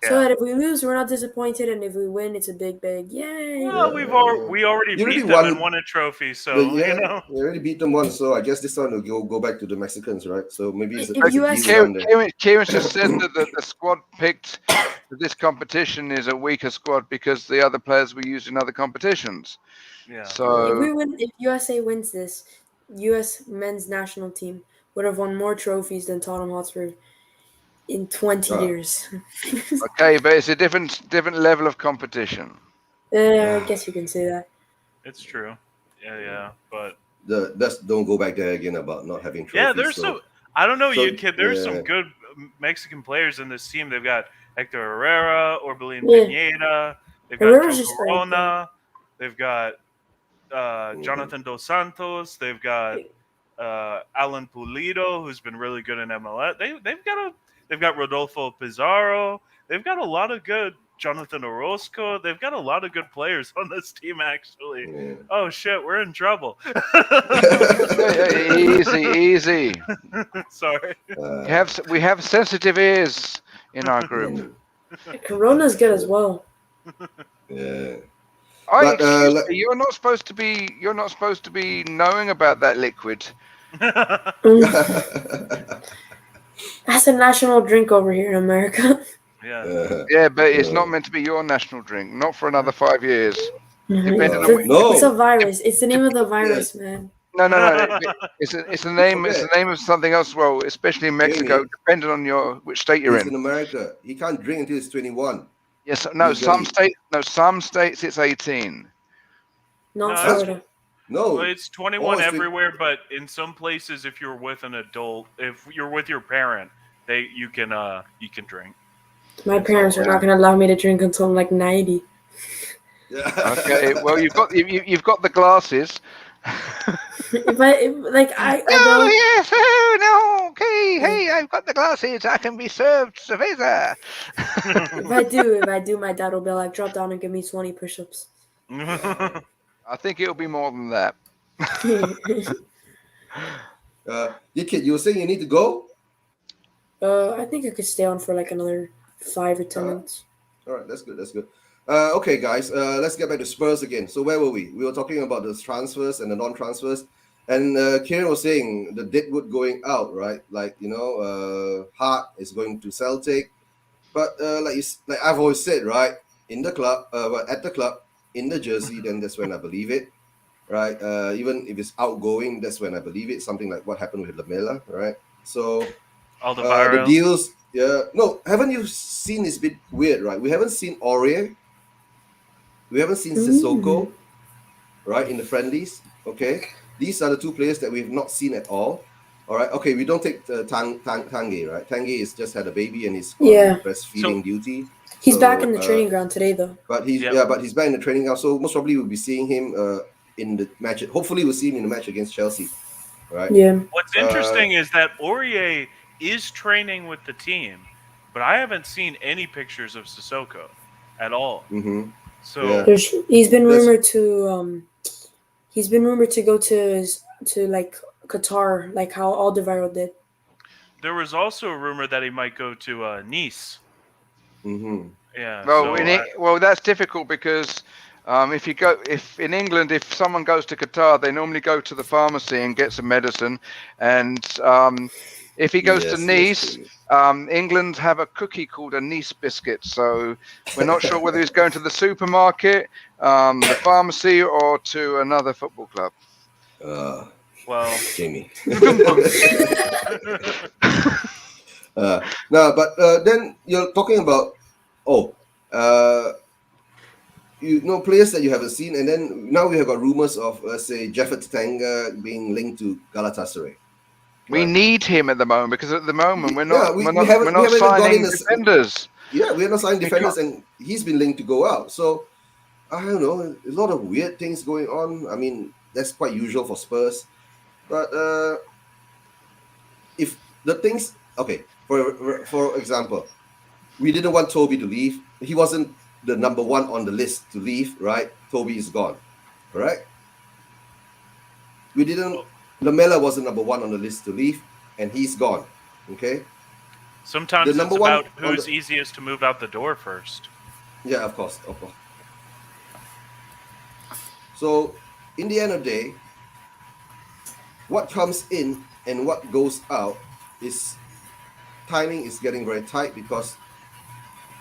So that if we lose, we're not disappointed, and if we win, it's a big yay. Well, we already You already beat them and won. won a trophy, so Yeah, you know. we already beat them once, so I guess this one will go back to the Mexicans, right? So maybe it's a If US deal down there. Kieran's just said that the squad picked for this competition is a weaker squad because the other players were used in other competitions. Yeah. So if USA wins this, US men's national team would have won more trophies than Tottenham Hotspur in 20 years. okay, but it's a different level of competition. I guess you can say that. It's true. Yeah, but Don't go back there again about not having trophies. yeah, there's some. I don't know, so, you kid. There's some yeah. good Mexican players in this team. They've got Hector Herrera, Orbelin Yeah. Pineda. They've got Herrera's Joe just Corona. They've got Jonathan Dos Santos. They've got Alan Pulido, who's been really good in MLS. They've got Rodolfo Pizarro. They've got a lot of good Jonathan Orozco. They've got a lot of good players on this team, actually. Yeah. Oh shit, we're in trouble. Easy. Sorry. We have sensitive ears in our group. Corona's good as well. Yeah. Excuse me, you're not supposed to be knowing about that liquid. That's a national drink over here in America. Yeah, but it's not meant to be your national drink. Not for another 5 years. It's a virus. It's the name of the virus, man. No. It's the name. It's the name of something else. Well, especially in Mexico, depending on which state you're in. In America, he can't drink until he's 21. Yes, no. Some states it's 18. Not Florida. No, well, it's 21 everywhere, but in some places, if you're with an adult, if you're with your parent, you can drink. My parents are not going to allow me to drink until I'm like 90. Okay, well you've got the glasses. Okay, I've got the glasses. I can be served cerveza. If I do, my dad will be like, drop down and give me 20 push-ups. I think it'll be more than that. You kid, you were saying you need to go? I think I could stay on for like another 5 or 10 minutes. All right, that's good. Okay, guys, let's get back to Spurs again. So where were we? We were talking about the transfers and the non-transfers. And Kieran was saying the Deadwood going out, right? Like, Hart is going to Celtic. But like I've always said, right? In the club, at the club, in the jersey, then that's when I believe it, right? Even if it's outgoing, that's when I believe it. Something like what happened with Lamela, right? So all the deals, yeah. No, haven't you seen? It's a bit weird, right? We haven't seen Aurier. We haven't seen Sissoko, right, in the friendlies. Okay, these are the two players that we have not seen at all. All right, okay, we don't take Tanguy, right? Tanguy has just had a baby and he's on breastfeeding duty. He's back in the training ground today, though. But he's back in the training ground. So most probably we'll be seeing him in the match. Hopefully we'll see him in the match against Chelsea, right? Yeah. What's interesting is that Aurier is training with the team, but I haven't seen any pictures of Sissoko at all. Mm-hmm. So he's been rumored to go to like Qatar, like how Alderweireld did. There was also a rumor that he might go to Nice. Mm-hmm. Yeah. Well, that's difficult because if in England, if someone goes to Qatar, they normally go to the pharmacy and get some medicine, and if he goes to Nice, England have a cookie called a Nice biscuit. So we're not sure whether he's going to the supermarket, the pharmacy, or to another football club. Well, Jamie. Then you're talking about players that you haven't seen, and then now we have got rumors of say Jeffet Tanga being linked to Galatasaray. We need him at the moment because at the moment we're not haven't signing defenders. Yeah, we're not signing defenders, and he's been linked to go out. So I don't know, a lot of weird things going on. I mean, that's quite usual for Spurs. But if the things for example, we didn't want Toby to leave. He wasn't the number one on the list to leave, right? Toby is gone, correct? Lamela wasn't number one on the list to leave, and he's gone. Okay. Sometimes The number it's one about on who's easiest to move out the door first. Yeah, of course. So, in the end of the day, what comes in and what goes out is timing is getting very tight because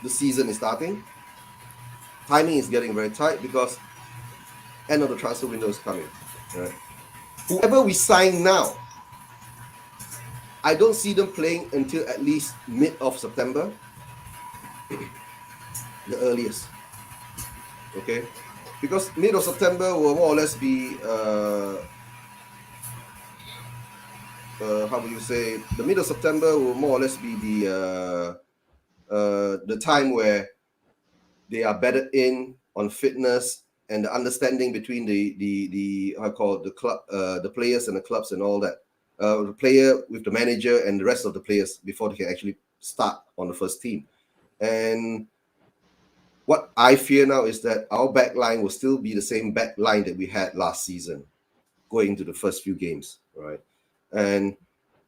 the season is starting. Timing is getting very tight because end of the transfer window is coming. Right? Whoever we sign now, I don't see them playing until at least mid of September, the earliest. Okay, because mid of September will more or less be how would you say, the mid of September will more or less be the time where they are better in on fitness and the understanding between the I call it the club, the players and the clubs and all that. The player with the manager and the rest of the players before they can actually start on the first team. And what I fear now is that our back line will still be the same back line that we had last season, going into the first few games, right? And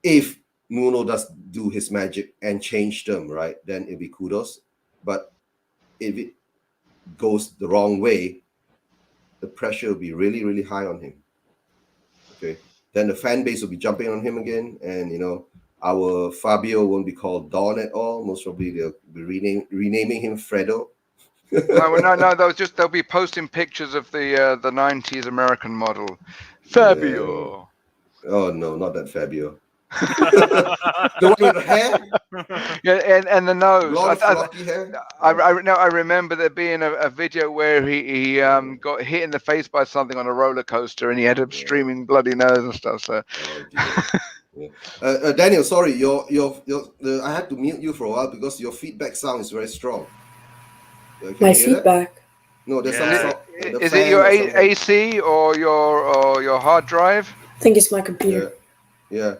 if Nuno does do his magic and change them, right, then it'll be kudos. But if it goes the wrong way, the pressure will be really, really high on him. Okay, then the fan base will be jumping on him again, and our Fabio won't be called Don at all. Most probably they'll be renaming him Fredo. No. They'll be posting pictures of the '90s American model, Fabio. Yeah. Oh no, not that Fabio. The one with the hair. Yeah, and the nose. Blonde, floppy hair. I remember there being a video where he got hit in the face by something on a roller coaster, and he had a streaming bloody nose and stuff. So. Oh dear. Yeah. Daniel, sorry, I had to mute you for a while because your feedback sound is very strong. My feedback. No, there's some sound. Is it your AC or your hard drive? I think it's my computer. Yeah.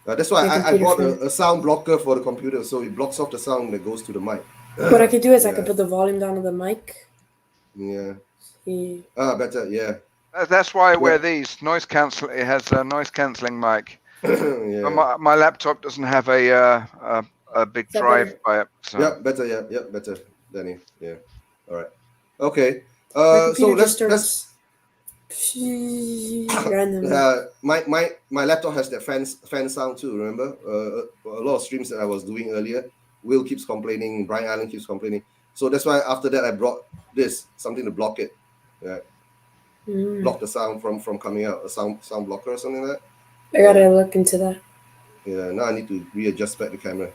That's why I bought a sound blocker for the computer, so it blocks off the sound that goes to the mic. What I could do is I could put the volume down on the mic. Yeah. See. Better. Yeah. That's why I wear these noise cancel. It has a noise cancelling mic. Yeah. My laptop doesn't have a big drive by it. So. Yeah, better. Yeah, better, Danny. Yeah. All right. Okay. So let's. My laptop has that fan sound too. Remember, a lot of streams that I was doing earlier. Will keeps complaining. Brian Allen keeps complaining. So that's why after that I brought something to block it. Yeah. Block the sound from coming out. A sound blocker or something like that. I gotta look into that. Yeah. Now I need to readjust back the camera.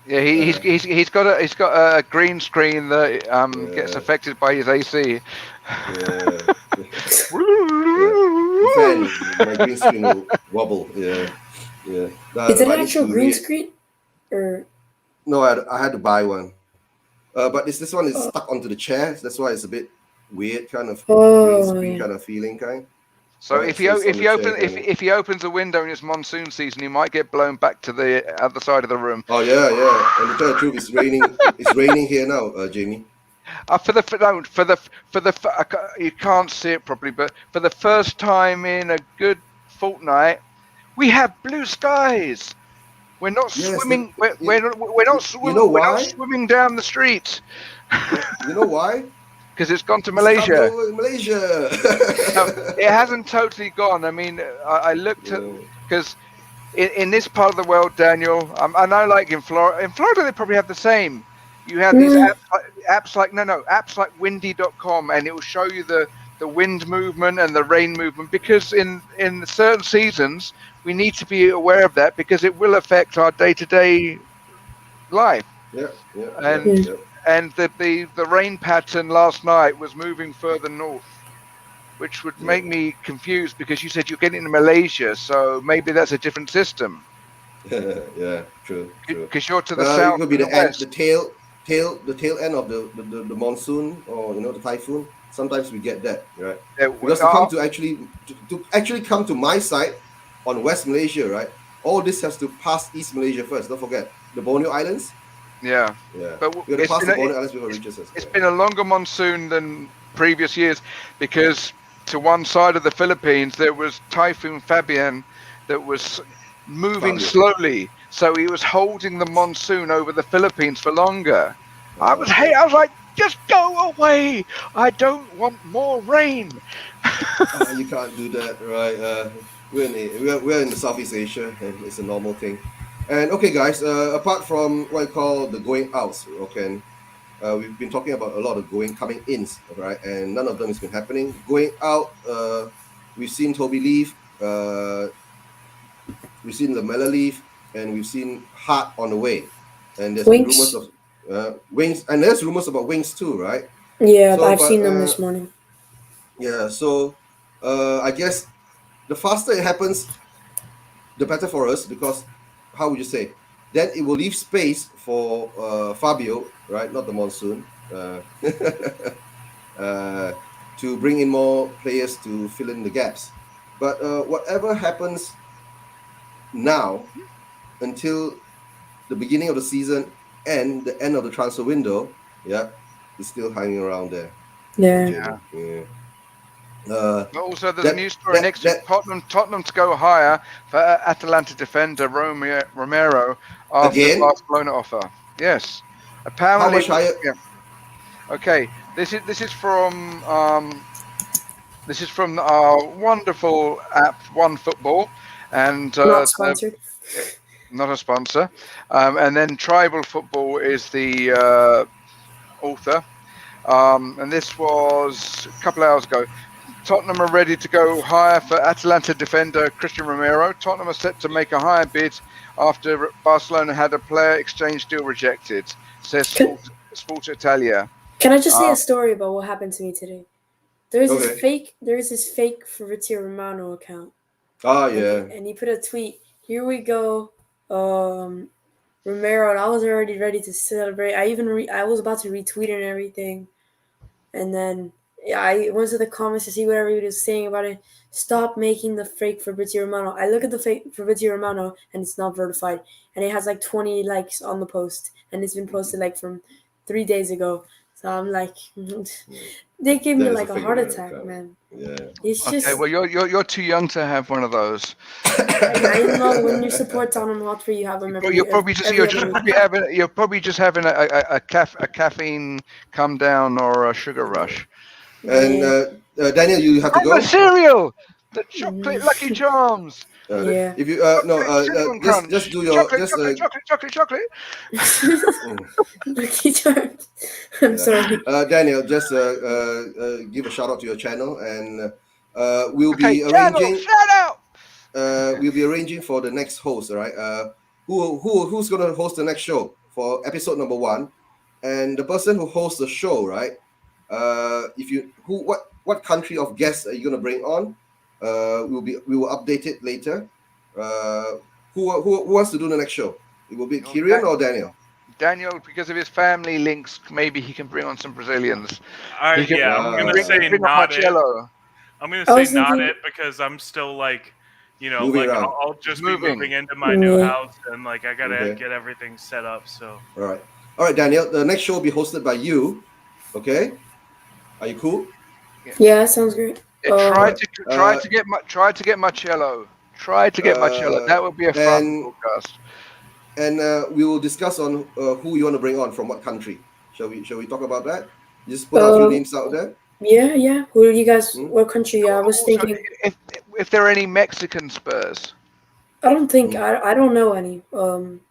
Yeah, he's got a green screen that gets affected by his AC. Yeah. My green screen will wobble. Yeah. Is it an actual green screen, or? No, I had to buy one. But this one is stuck onto the chair. That's why it's a bit weird, kind of green screen kind of feeling, kind. So if he opens a window in it's monsoon season, he might get blown back to the other side of the room. Oh yeah. And to tell the truth, it's raining. It's raining here now, Jamie. You can't see it properly, but for the first time in a good fortnight, we have blue skies. We're not swimming. We're not swimming. You know why? We're not swimming down the street. You know why? Because it's gone to Malaysia. Malaysia. It hasn't totally gone. I mean, I looked at because in this part of the world, Daniel, I know, like in Florida, they probably have the same. You have these apps like windy.com, and it will show you the wind movement and the rain movement, because in certain seasons we need to be aware of that because it will affect our day-to-day life. And the rain pattern last night was moving further north, which would make me confused because you said you're getting to Malaysia, so maybe that's a different system. Yeah, true. Because you're to the south. It could be the tail end of the monsoon, or the typhoon. Sometimes we get that, right? Because to actually come to my side on West Malaysia, right? All this has to pass East Malaysia first. Don't forget the Borneo Islands. Yeah. But it's been a longer monsoon than previous years, because to one side of the Philippines there was Typhoon Fabian that was moving slowly. so he was holding the monsoon over the Philippines for longer. I was like, just go away. I don't want more rain. You can't do that, right? We're in the Southeast Asia, and it's a normal thing. And okay, guys, apart from what I call the going outs, okay, we've been talking about a lot of coming ins, right? And none of them has been happening. Going out, we've seen Toby leave, we've seen Lamella leave, and we've seen Hart on the way. And there's been rumors of Wings, and there's rumors about Wings too, right? Yeah, I've seen them this morning. Yeah, so I guess the faster it happens, the better for us, because how would you say? Then it will leave space for Fabio, right? Not the monsoon, to bring in more players to fill in the gaps. But whatever happens now until the beginning of the season and the end of the transfer window, yeah, is still hanging around there. Yeah. But also, there's a news story next week. Tottenham to go higher for Atalanta defender Romero after Barcelona offer. Yes, apparently. How much higher? Yeah. Okay, this is from our wonderful app OneFootball, and not sponsored. Not a sponsor. And then Tribal Football is the author, and this was a couple of hours ago. Tottenham are ready to go higher for Atalanta defender Christian Romero. Tottenham are set to make a higher bid after Barcelona had a player exchange deal rejected, says Sport Italia. Can I just say a story about what happened to me today? There's this fake Fabrizio Romano account. Yeah. And he put a tweet, "Here we go, Romero," and I was already ready to celebrate. I was about to retweet and everything, and then I went to the comments to see what everybody was saying about it. Stop making the fake Fabrizio Romano. I look at the fake Fabrizio Romano and it's not verified, and it has like 20 likes on the post, and it's been posted like from 3 days ago. So I'm like, they gave me like a heart attack, man. Yeah. It's just okay. Well, you're too young to have one of those. I know when you support Tottenham Hotspur, you have them every. You're probably just having a caffeine come down or a sugar rush. And Daniel, you have to go. A cereal, the chocolate Lucky Charms. Yeah. If you just do your chocolate. Lucky Charms. I'm sorry. Daniel, just give a shout out to your channel, and we'll be arranging. Shout out. We'll be arranging for the next host. All right. Who's gonna host the next show for episode number 1, and the person who hosts the show, right? What country of guests are you gonna bring on? We will update it later. Who wants to do the next show? It will be Kieran or Daniel. Daniel, because of his family links, maybe he can bring on some Brazilians. I'm gonna say not it. I'm gonna say not it because I'm still like, I'll just be moving into my new house and like I gotta get everything set up. So all right, Daniel. The next show will be hosted by you. Okay, are you cool? Yeah, sounds great. Try to get Marcello. Try to get Marcello. That would be a fun podcast. And we will discuss on who you want to bring on from what country. Shall we talk about that? Just put a few names out there. Yeah. Who do you guys? What country? I was thinking. If there are any Mexican Spurs. I don't think I don't know any.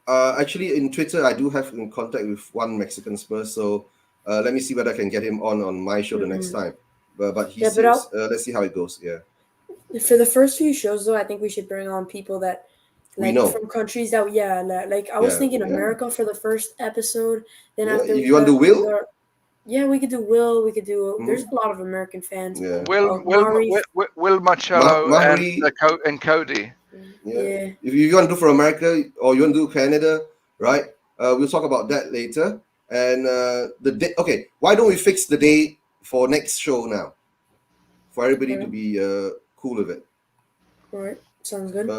Actually, in Twitter, I do have in contact with one Mexican Spurs. So let me see whether I can get him on my show the next time. But he seems. Let's see how it goes. Yeah. For the first few shows, though, I think we should bring on people that. Like we know. From countries that like I was thinking America for the first episode. Then after you want to do Will? We could do Will. We could do. There's a lot of American fans. Yeah. Will Marcello and Cody. Yeah. If you want to do for America or you want to do Canada, right? We'll talk about that later. And the day. Okay, why don't we fix the day for next show now? For everybody to be cool with it. All right. Sounds good.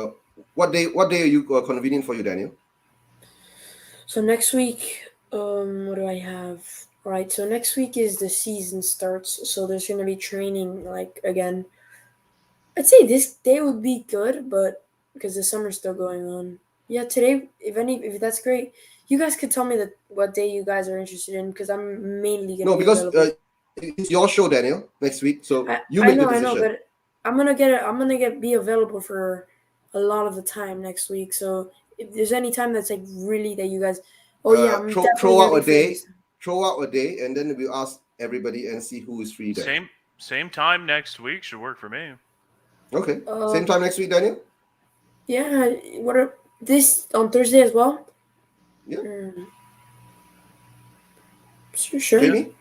What day are you convenient for you, Daniel? So next week, what do I have? All right, so next week is the season starts, so there's going to be training, like, again. I'd say this day would be good, but because the summer's still going on. Yeah, today, if that's great, you guys could tell me what day you guys are interested in because I'm mainly gonna be because available. it's your show, Daniel, next week. So you I make the know, decision. but I'm gonna be available for a lot of the time next week. So if there's any time that's like really that you guys, oh yeah, I'm definitely throw gonna out be a free day. this time. Throw out a day, and then we'll ask everybody and see who is free then. Same time next week should work for me. Okay. Same time next week, Daniel? Yeah, what are this on Thursday as well? Yeah. Sure. Jamie?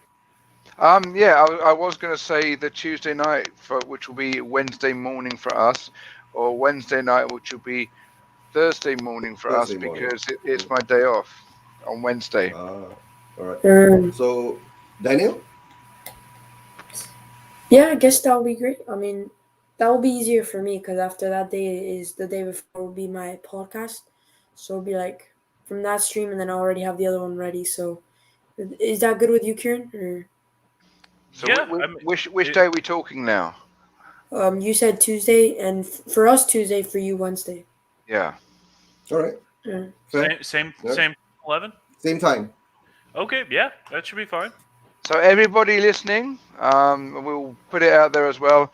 Yeah, I was going to say the Tuesday night, which will be Wednesday morning for us, or Wednesday night, which will be Thursday morning for us, Thursday morning. because it's my day off on Wednesday. All right. So, Daniel? Yeah, I guess that would be great. I mean, that will be easier for me because after that day is the day before will be my podcast. So it'll be like from that stream, and then I already have the other one ready. So is that good with you, Kieran? Or So Yeah, which day are we talking now? you said Tuesday, and for us Tuesday, for you Wednesday. Yeah. All right. Fair. Same 11. Same time. Okay, yeah, that should be fine. So everybody listening, we'll put it out there as well.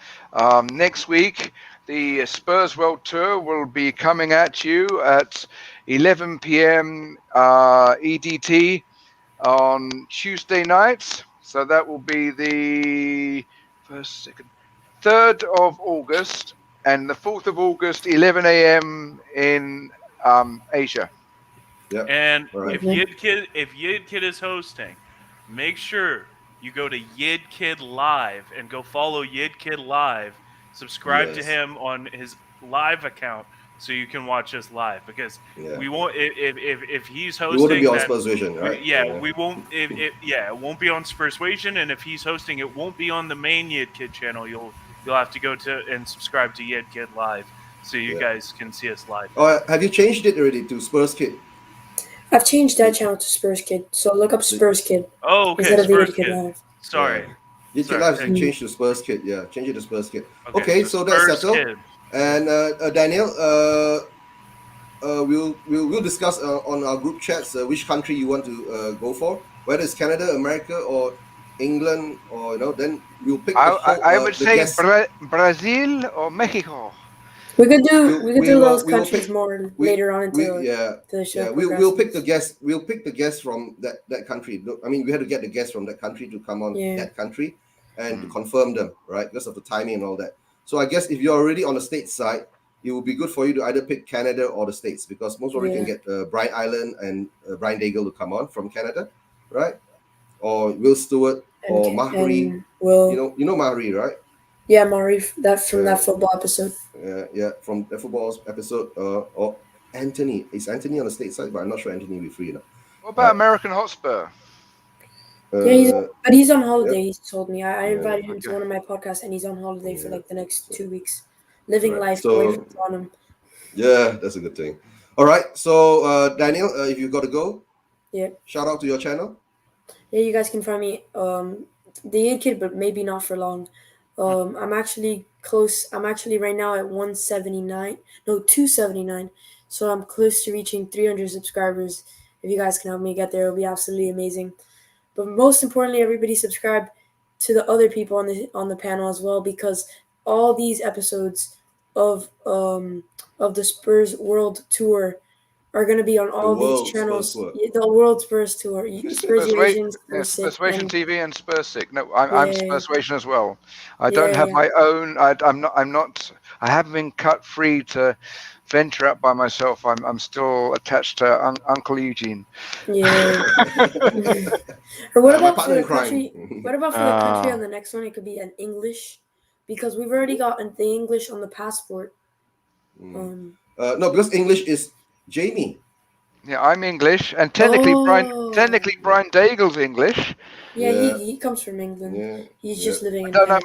Next week, the Spurs World Tour will be coming at you at 11 p.m. EDT on Tuesday nights. So that will be the 3rd of August, and the 4th of August, 11 a.m. in Asia. Yeah. And Right. if YidKid is hosting, make sure you go to YidKid Live and go follow YidKid Live. Subscribe to him on his live account so you can watch us live, because we won't if he's hosting. We wouldn't be on Spurs Vision, right? We won't. It won't be on Spurs Vision, and if he's hosting, it won't be on the main YidKid channel. You'll have to go to and subscribe to YidKid Live so you guys can see us live. Oh, have you changed it already to Spurs Kid? I've changed that channel to Spurs Kid. So look up Spurs Kid. Oh, okay. Instead of Spurs YidKid Live. Sorry. YidKid Live has changed to Spurs Kid. Yeah, change it to Spurs Kid. Okay, so Spurs that's settled. Kid. And Daniel, we'll discuss on our group chats which country you want to go for, whether it's Canada, America, or England, or then we'll pick. I would say Brazil or Mexico. We could do those countries more later on into the show. Yeah, we'll pick the guest. We'll pick the guest from that country. I mean, we had to get the guests from that country to come on that country and to confirm them, right? Because of the timing and all that. So I guess if you're already on the States side, it would be good for you to either pick Canada or the States, because most probably can get Brian Island and Brian Daigle to come on from Canada, right? Or Will Stewart or Mahri. You know Mahri, right? Yeah, Mahri, from that football episode. Yeah, from the football episode. Or Anthony. Is Anthony on the State side? But I'm not sure Anthony will be free now. What about American Hotspur? He's on holiday. He's told me. I invited him to one of my podcasts, and he's on holiday for like the next 2 weeks, living life away from Tottenham. Yeah, that's a good thing. All right, so Daniel, if you got to go, shout out to your channel. Yeah, you guys can find me the YidKid, but maybe not for long. I'm actually close. I'm actually right now at 279. So I'm close to reaching 300 subscribers. If you guys can help me get there, it'll be absolutely amazing. But most importantly, everybody subscribe to the other people on the panel as well, because all these episodes of the Spurs World Tour are going to be on all these channels. The World Spurs Tour, Spurs Eurasian, Spurswation TV and Spursic. No, I'm Spurswation as well. I don't have my own. I haven't been cut free to venture out by myself. I'm still attached to Uncle Eugene. Yeah. Or what about for the country? What about for the country on the next one? It could be an English, because we've already got the English on the passport. No, because English is Jamie. Yeah, I'm English, and technically Brian Daigle's English. Yeah, he comes from England. Yeah. He's just living in Canada.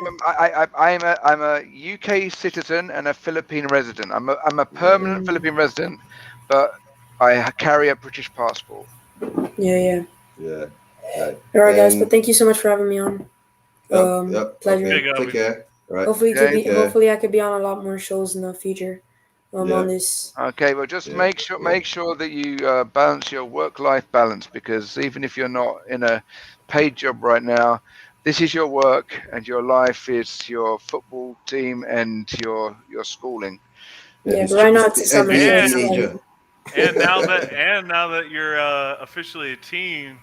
I'm a UK citizen and a Philippine resident. I'm a permanent Philippine resident, but I carry a British passport. Yeah. All right, guys. But thank you so much for having me on. Pleasure. Okay. Take care. All right. Hopefully I could be on a lot more shows in the future. on this. Okay, well, just make sure that you balance your work-life balance, because even if you're not in a paid job right now, this is your work, and your life is your football team and your schooling. Yeah, but right now it's a summer, so it's teenager. And now that you're officially a teen,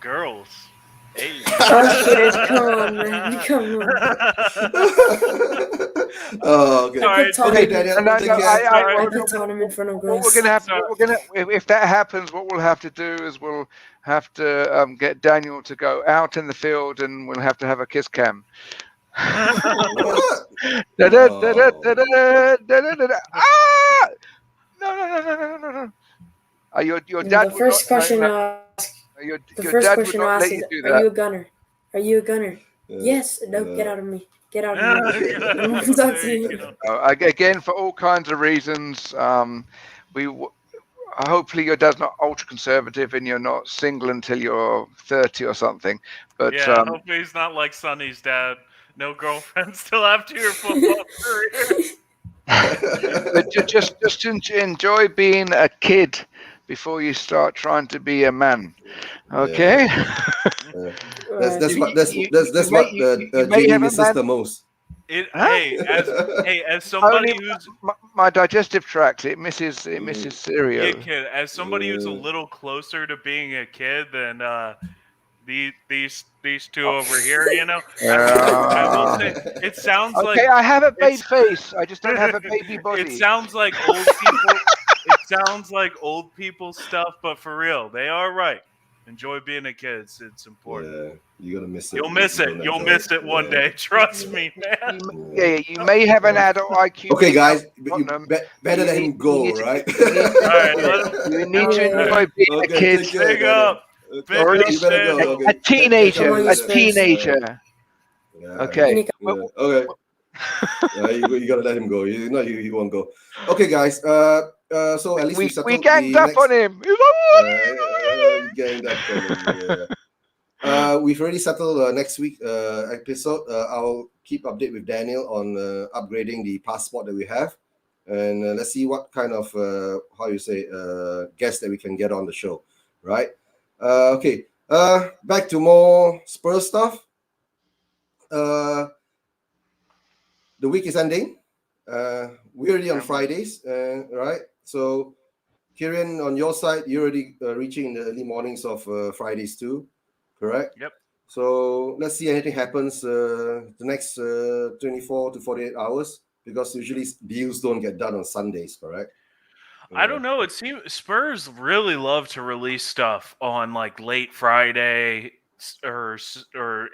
girls. Hey. Oh shit! Come on, man. Come on. Oh, okay. Sorry. Okay, Daniel. I put Tottenham in front of What girls. we're gonna have, if that happens, what we'll have to do is we'll have to get Daniel to go out in the field, and we'll have to have a kiss cam. What? Ah! No. Your dad The first question your first dad question would I not asked let is, you do "Are that. you a gunner? Are you a gunner?" Yes. No. Get out of me. Get out of me. That's it. Again, for all kinds of reasons, hopefully your dad's not ultra conservative and you're not single until you're 30 or something. But yeah, hopefully he's not like Sonny's dad. No girlfriends till after your football career. but just enjoy being a kid before you start trying to be a man. Okay. That's what Jamie misses the most. As somebody who's my digestive tract, it misses cereal. Yeah, kid. As somebody who's a little closer to being a kid than these two over here, I will say it sounds like. Okay, I have a baby face. I just don't have a baby body. It sounds like old people. It sounds like old people stuff, but for real, they are right. Enjoy being a kid. It's important. Yeah, you're gonna miss it. You'll miss it. You'll miss it one day. Trust me, man. You may have an adult IQ. Okay, guys, better let him go, right? All right, you need to enjoy being a kid. Big up. Or at least a teenager. Okay. Okay. You gotta let him go. He won't go. Okay, guys. So at least we ganged up on him. Ganged up on him. Yeah. We've already settled next week episode. I'll keep update with Daniel on upgrading the passport that we have, and let's see what kind of guests that we can get on the show. Right. Okay. Back to more Spurs stuff. The week is ending. We're already on Fridays, right? So, Kieran, on your side, you're already reaching in the early mornings of Fridays too, correct? Yep. So let's see anything happens the next 24 to 48 hours, because usually deals don't get done on Sundays, correct? I don't know. It seems Spurs really love to release stuff on like late Friday or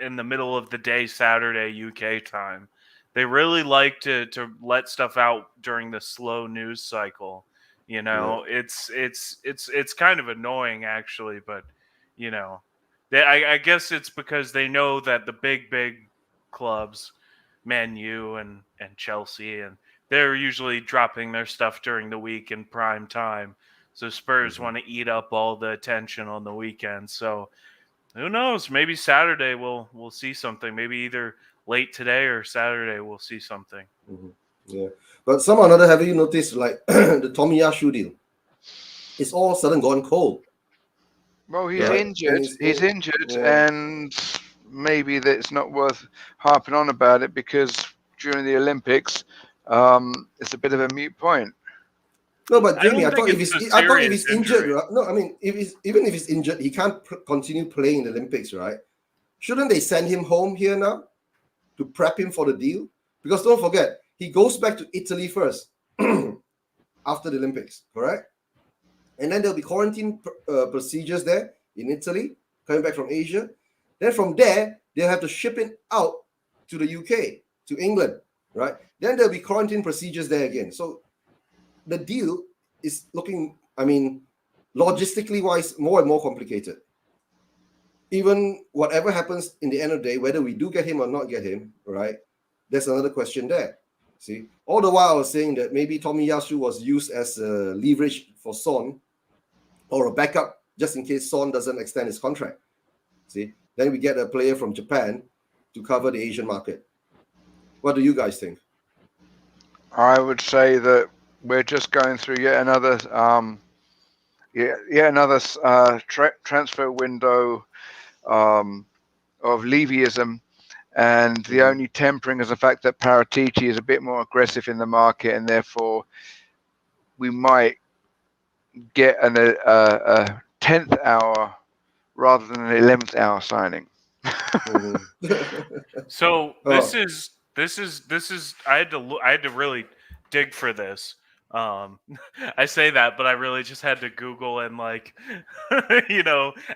in the middle of the day Saturday UK time. They really like to let stuff out during the slow news cycle. It's kind of annoying actually, but I guess it's because they know that the big clubs, Man U and Chelsea, and they're usually dropping their stuff during the week in prime time. So Spurs want to eat up all the attention on the weekend. So who knows? Maybe Saturday we'll see something. Maybe either late today or Saturday we'll see something. Mm-hmm. Yeah, but somehow or another, have you noticed like the Tomiyasu deal? It's all of a sudden gone cold. Well, he's injured. He's injured, and maybe that's not worth harping on about it, because during the Olympics, it's a bit of a moot point. No, but Jamie, I thought if he's injured, right? No, I mean, even if he's injured, he can't continue playing in the Olympics, right? Shouldn't they send him home here now to prep him for the deal? Because don't forget, he goes back to Italy first after the Olympics, correct? And then there'll be quarantine procedures there in Italy, coming back from Asia. Then from there, they'll have to ship it out to the UK, to England, right? Then there'll be quarantine procedures there again. So the deal is looking, I mean, logistically wise, more and more complicated. Even whatever happens in the end of the day, whether we do get him or not get him, right? There's another question there. See, all the while I was saying that maybe Tomiyasu was used as a leverage for Son, or a backup just in case Son doesn't extend his contract. See, then we get a player from Japan to cover the Asian market. What do you guys think? I would say that we're just going through yet another transfer window of Levyism, and the only tempering is the fact that Paratici is a bit more aggressive in the market, and therefore we might get a 10th hour rather than an 11th hour signing. So this is I had to really dig for this. I say that, but I really just had to Google and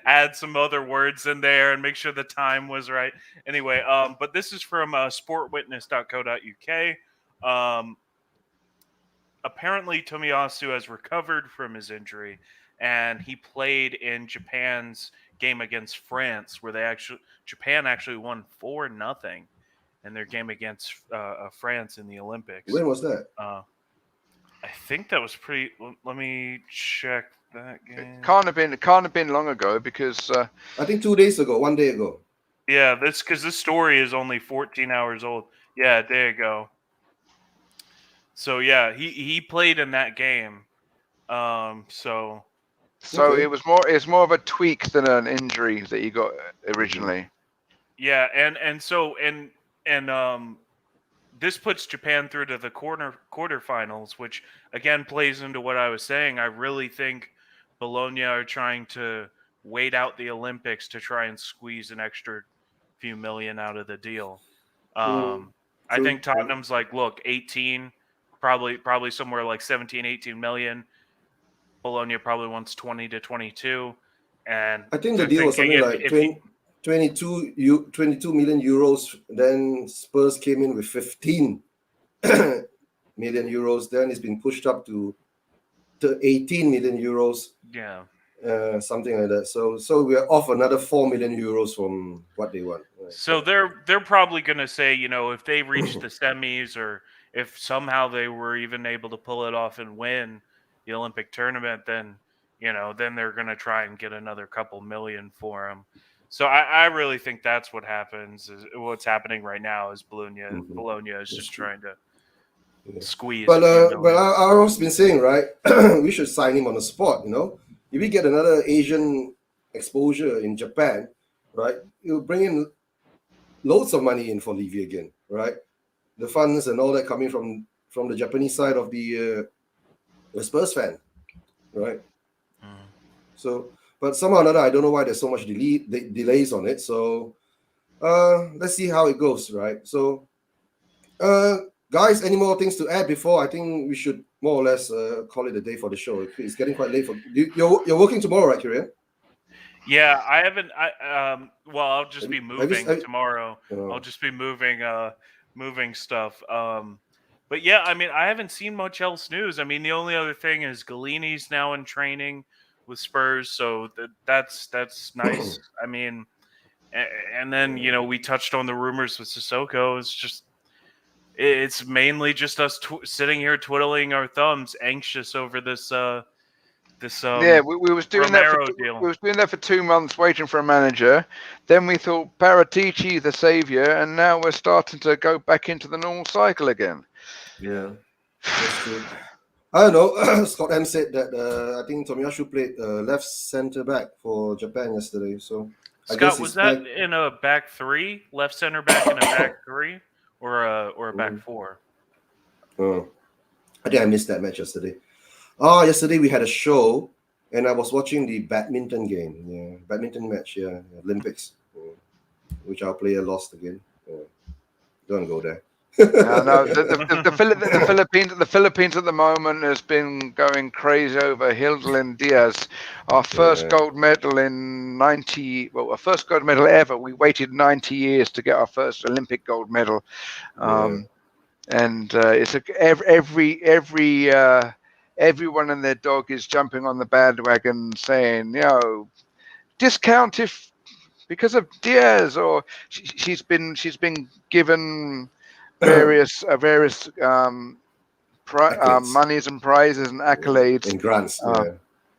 add some other words in there and make sure the time was right. Anyway, but this is from sportwitness.co.uk. Apparently Tomiyasu has recovered from his injury, and he played in Japan's game against France, where Japan actually won 4-0 in their game against France in the Olympics. When was that? I think that was pretty. Let me check that game. It can't have been long ago, because I think 2 days ago, 1 day ago. Yeah, because this story is only 14 hours old. Yeah, a day ago. So yeah, he played in that game. So okay. It's more of a tweak than an injury that you got originally. Yeah, and this puts Japan through to the quarterfinals, which again plays into what I was saying. I really think Bologna are trying to wait out the Olympics to try and squeeze an extra few million out of the deal. I think Tottenham's like, look, 18, probably somewhere like 17, 18 million. Bologna probably wants 20 to 22. And I think the deal was something like 22 million euros. Then Spurs came in with 15 million euros. Then it's been pushed up to 18 million euros. Yeah. Something like that. So we're off another 4 million euros from what they want. So they're probably going to say, if they reach the semis, or if somehow they were even able to pull it off and win the Olympic tournament, then they're going to try and get another couple million for them. So I really think that's what happens. Is what's happening right now is Bologna is just trying to squeeze. But I've always been saying, right, we should sign him on the spot. If we get another Asian exposure in Japan, right, it'll bring in loads of money in for Levy again, right? The funds and all that coming from the Japanese side of the Spurs fan, right? So, but somehow or another, I don't know why there's so much delays on it. So, let's see how it goes, right? So, guys, any more things to add before? I think we should more or less call it a day for the show. It's getting quite late. You're working tomorrow, right, Kieran? Yeah, I haven't. I'll just be moving tomorrow. I'll just be moving stuff. But yeah, I mean, I haven't seen much else news. I mean, the only other thing is Galini's now in training with Spurs, so that's nice. I mean, and then we touched on the rumors with Sissoko. It's mainly just us sitting here twiddling our thumbs, anxious over this. We was doing that. We was doing that for 2 months, waiting for a manager. Then we thought Paratici the savior, and now we're starting to go back into the normal cycle again. Yeah, that's true. I don't know. Scott M said that I think Tomiyasu played left center back for Japan yesterday. So Scott, was that in a back three, left center back in a back three, or a back four? Oh, I think I missed that match yesterday. Yesterday we had a show, and I was watching the badminton game. Yeah, badminton match. Yeah, Olympics, which our player lost again. Don't go there. No, the Philippines at the moment has been going crazy over Hildlin Diaz, our first gold medal in our first gold medal ever. We waited 90 years to get our first Olympic gold medal, and it's everyone and their dog is jumping on the bandwagon, saying, discount if because of Diaz, or she's been given various monies and prizes and accolades and grants,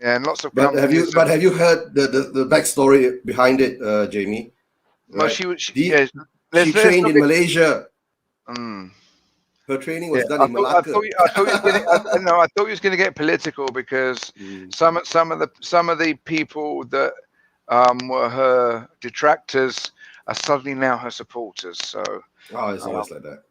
and lots of. But have you heard the backstory behind it, Jamie? Well, right? She trained in Malaysia. Her her training was done I in thought Malacca. I thought he was going to get political because some of the people that were her detractors are suddenly now her supporters. So it's always like that.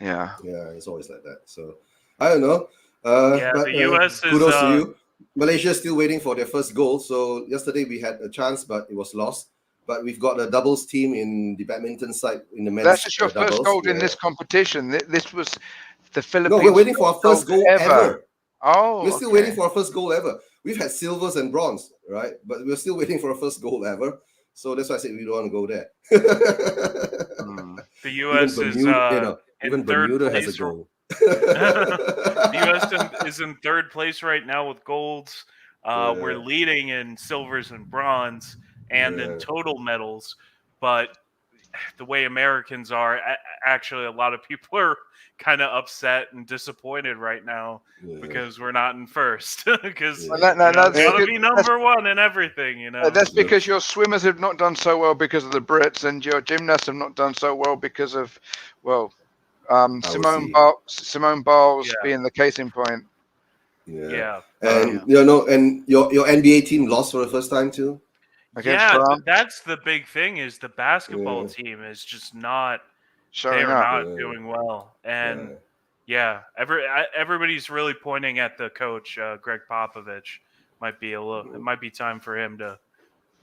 Yeah, it's always like that. So I don't know. But the US kudos is to you. Malaysia is still waiting for their first goal. So yesterday we had a chance, but it was lost. But we've got a doubles team in the badminton side in the men's that's just your doubles. first goal in this competition. This was the Philippines. No, we're waiting for our first goal ever. Oh, we're still waiting for our first goal ever. We've had silvers and bronze, right? But we're still waiting for our first goal ever. So that's why I said we don't want to go there. The US even Bermuda has a goal. The US is in third place right now with golds. We're leading in silvers and bronze and in total medals. But the way Americans are, actually, a lot of people are kind of upset and disappointed right now because we're not in first. Because gotta be number one in everything, you know. That's because your swimmers have not done so well because of the Brits, and your gymnasts have not done so well because of, Simone Biles being the case in point. And and your NBA team lost for the first time too. That's the big thing. Is the basketball team is just not. They're not doing well, and everybody's really pointing at the coach, Greg Popovich. It might be time for him to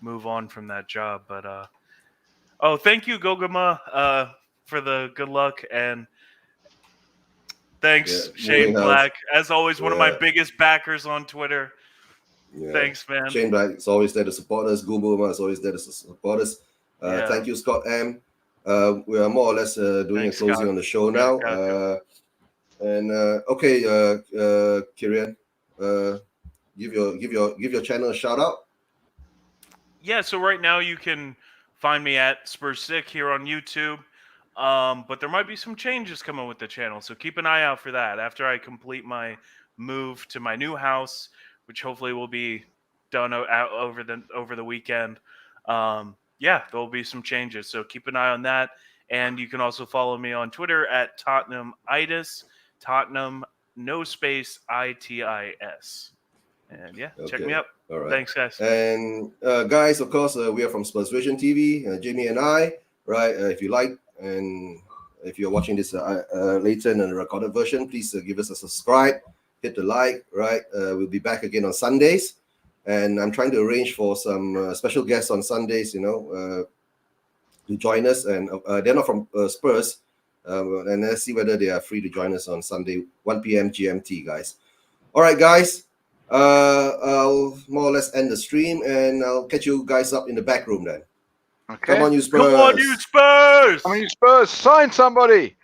move on from that job. But thank you, Gogama, for the good luck, and thanks, Shane Black. As always, one of my biggest backers on Twitter. Thanks, man. Shane Black is always there to support us. Gogama is always there to support us. Thank you, Scott M. We are more or less doing a closing Scott. On the show now. Kieran, give your channel a shout out. Yeah, so right now you can find me at Spurs Sick here on YouTube. But there might be some changes coming with the channel, so keep an eye out for that after I complete my move to my new house, which hopefully will be done over the weekend. There'll be some changes, so keep an eye on that. And you can also follow me on Twitter at Tottenhamitis, Tottenham, no space, ITIS. And check me out. All right. Thanks, guys. And guys, of course, we are from Spurs Vision TV, Jamie and I, right? If you like, and if you're watching this later in the recorded version, please give us a subscribe, hit the like, right? We'll be back again on Sundays. And I'm trying to arrange for some special guests on Sundays, to join us. And they're not from Spurs. And let's see whether they are free to join us on Sunday, 1 p.m. GMT, guys. All right, guys. I'll more or less end the stream, and I'll catch you guys up in the back room then. Okay. Come on, you Spurs. Come on, you Spurs. Sign somebody.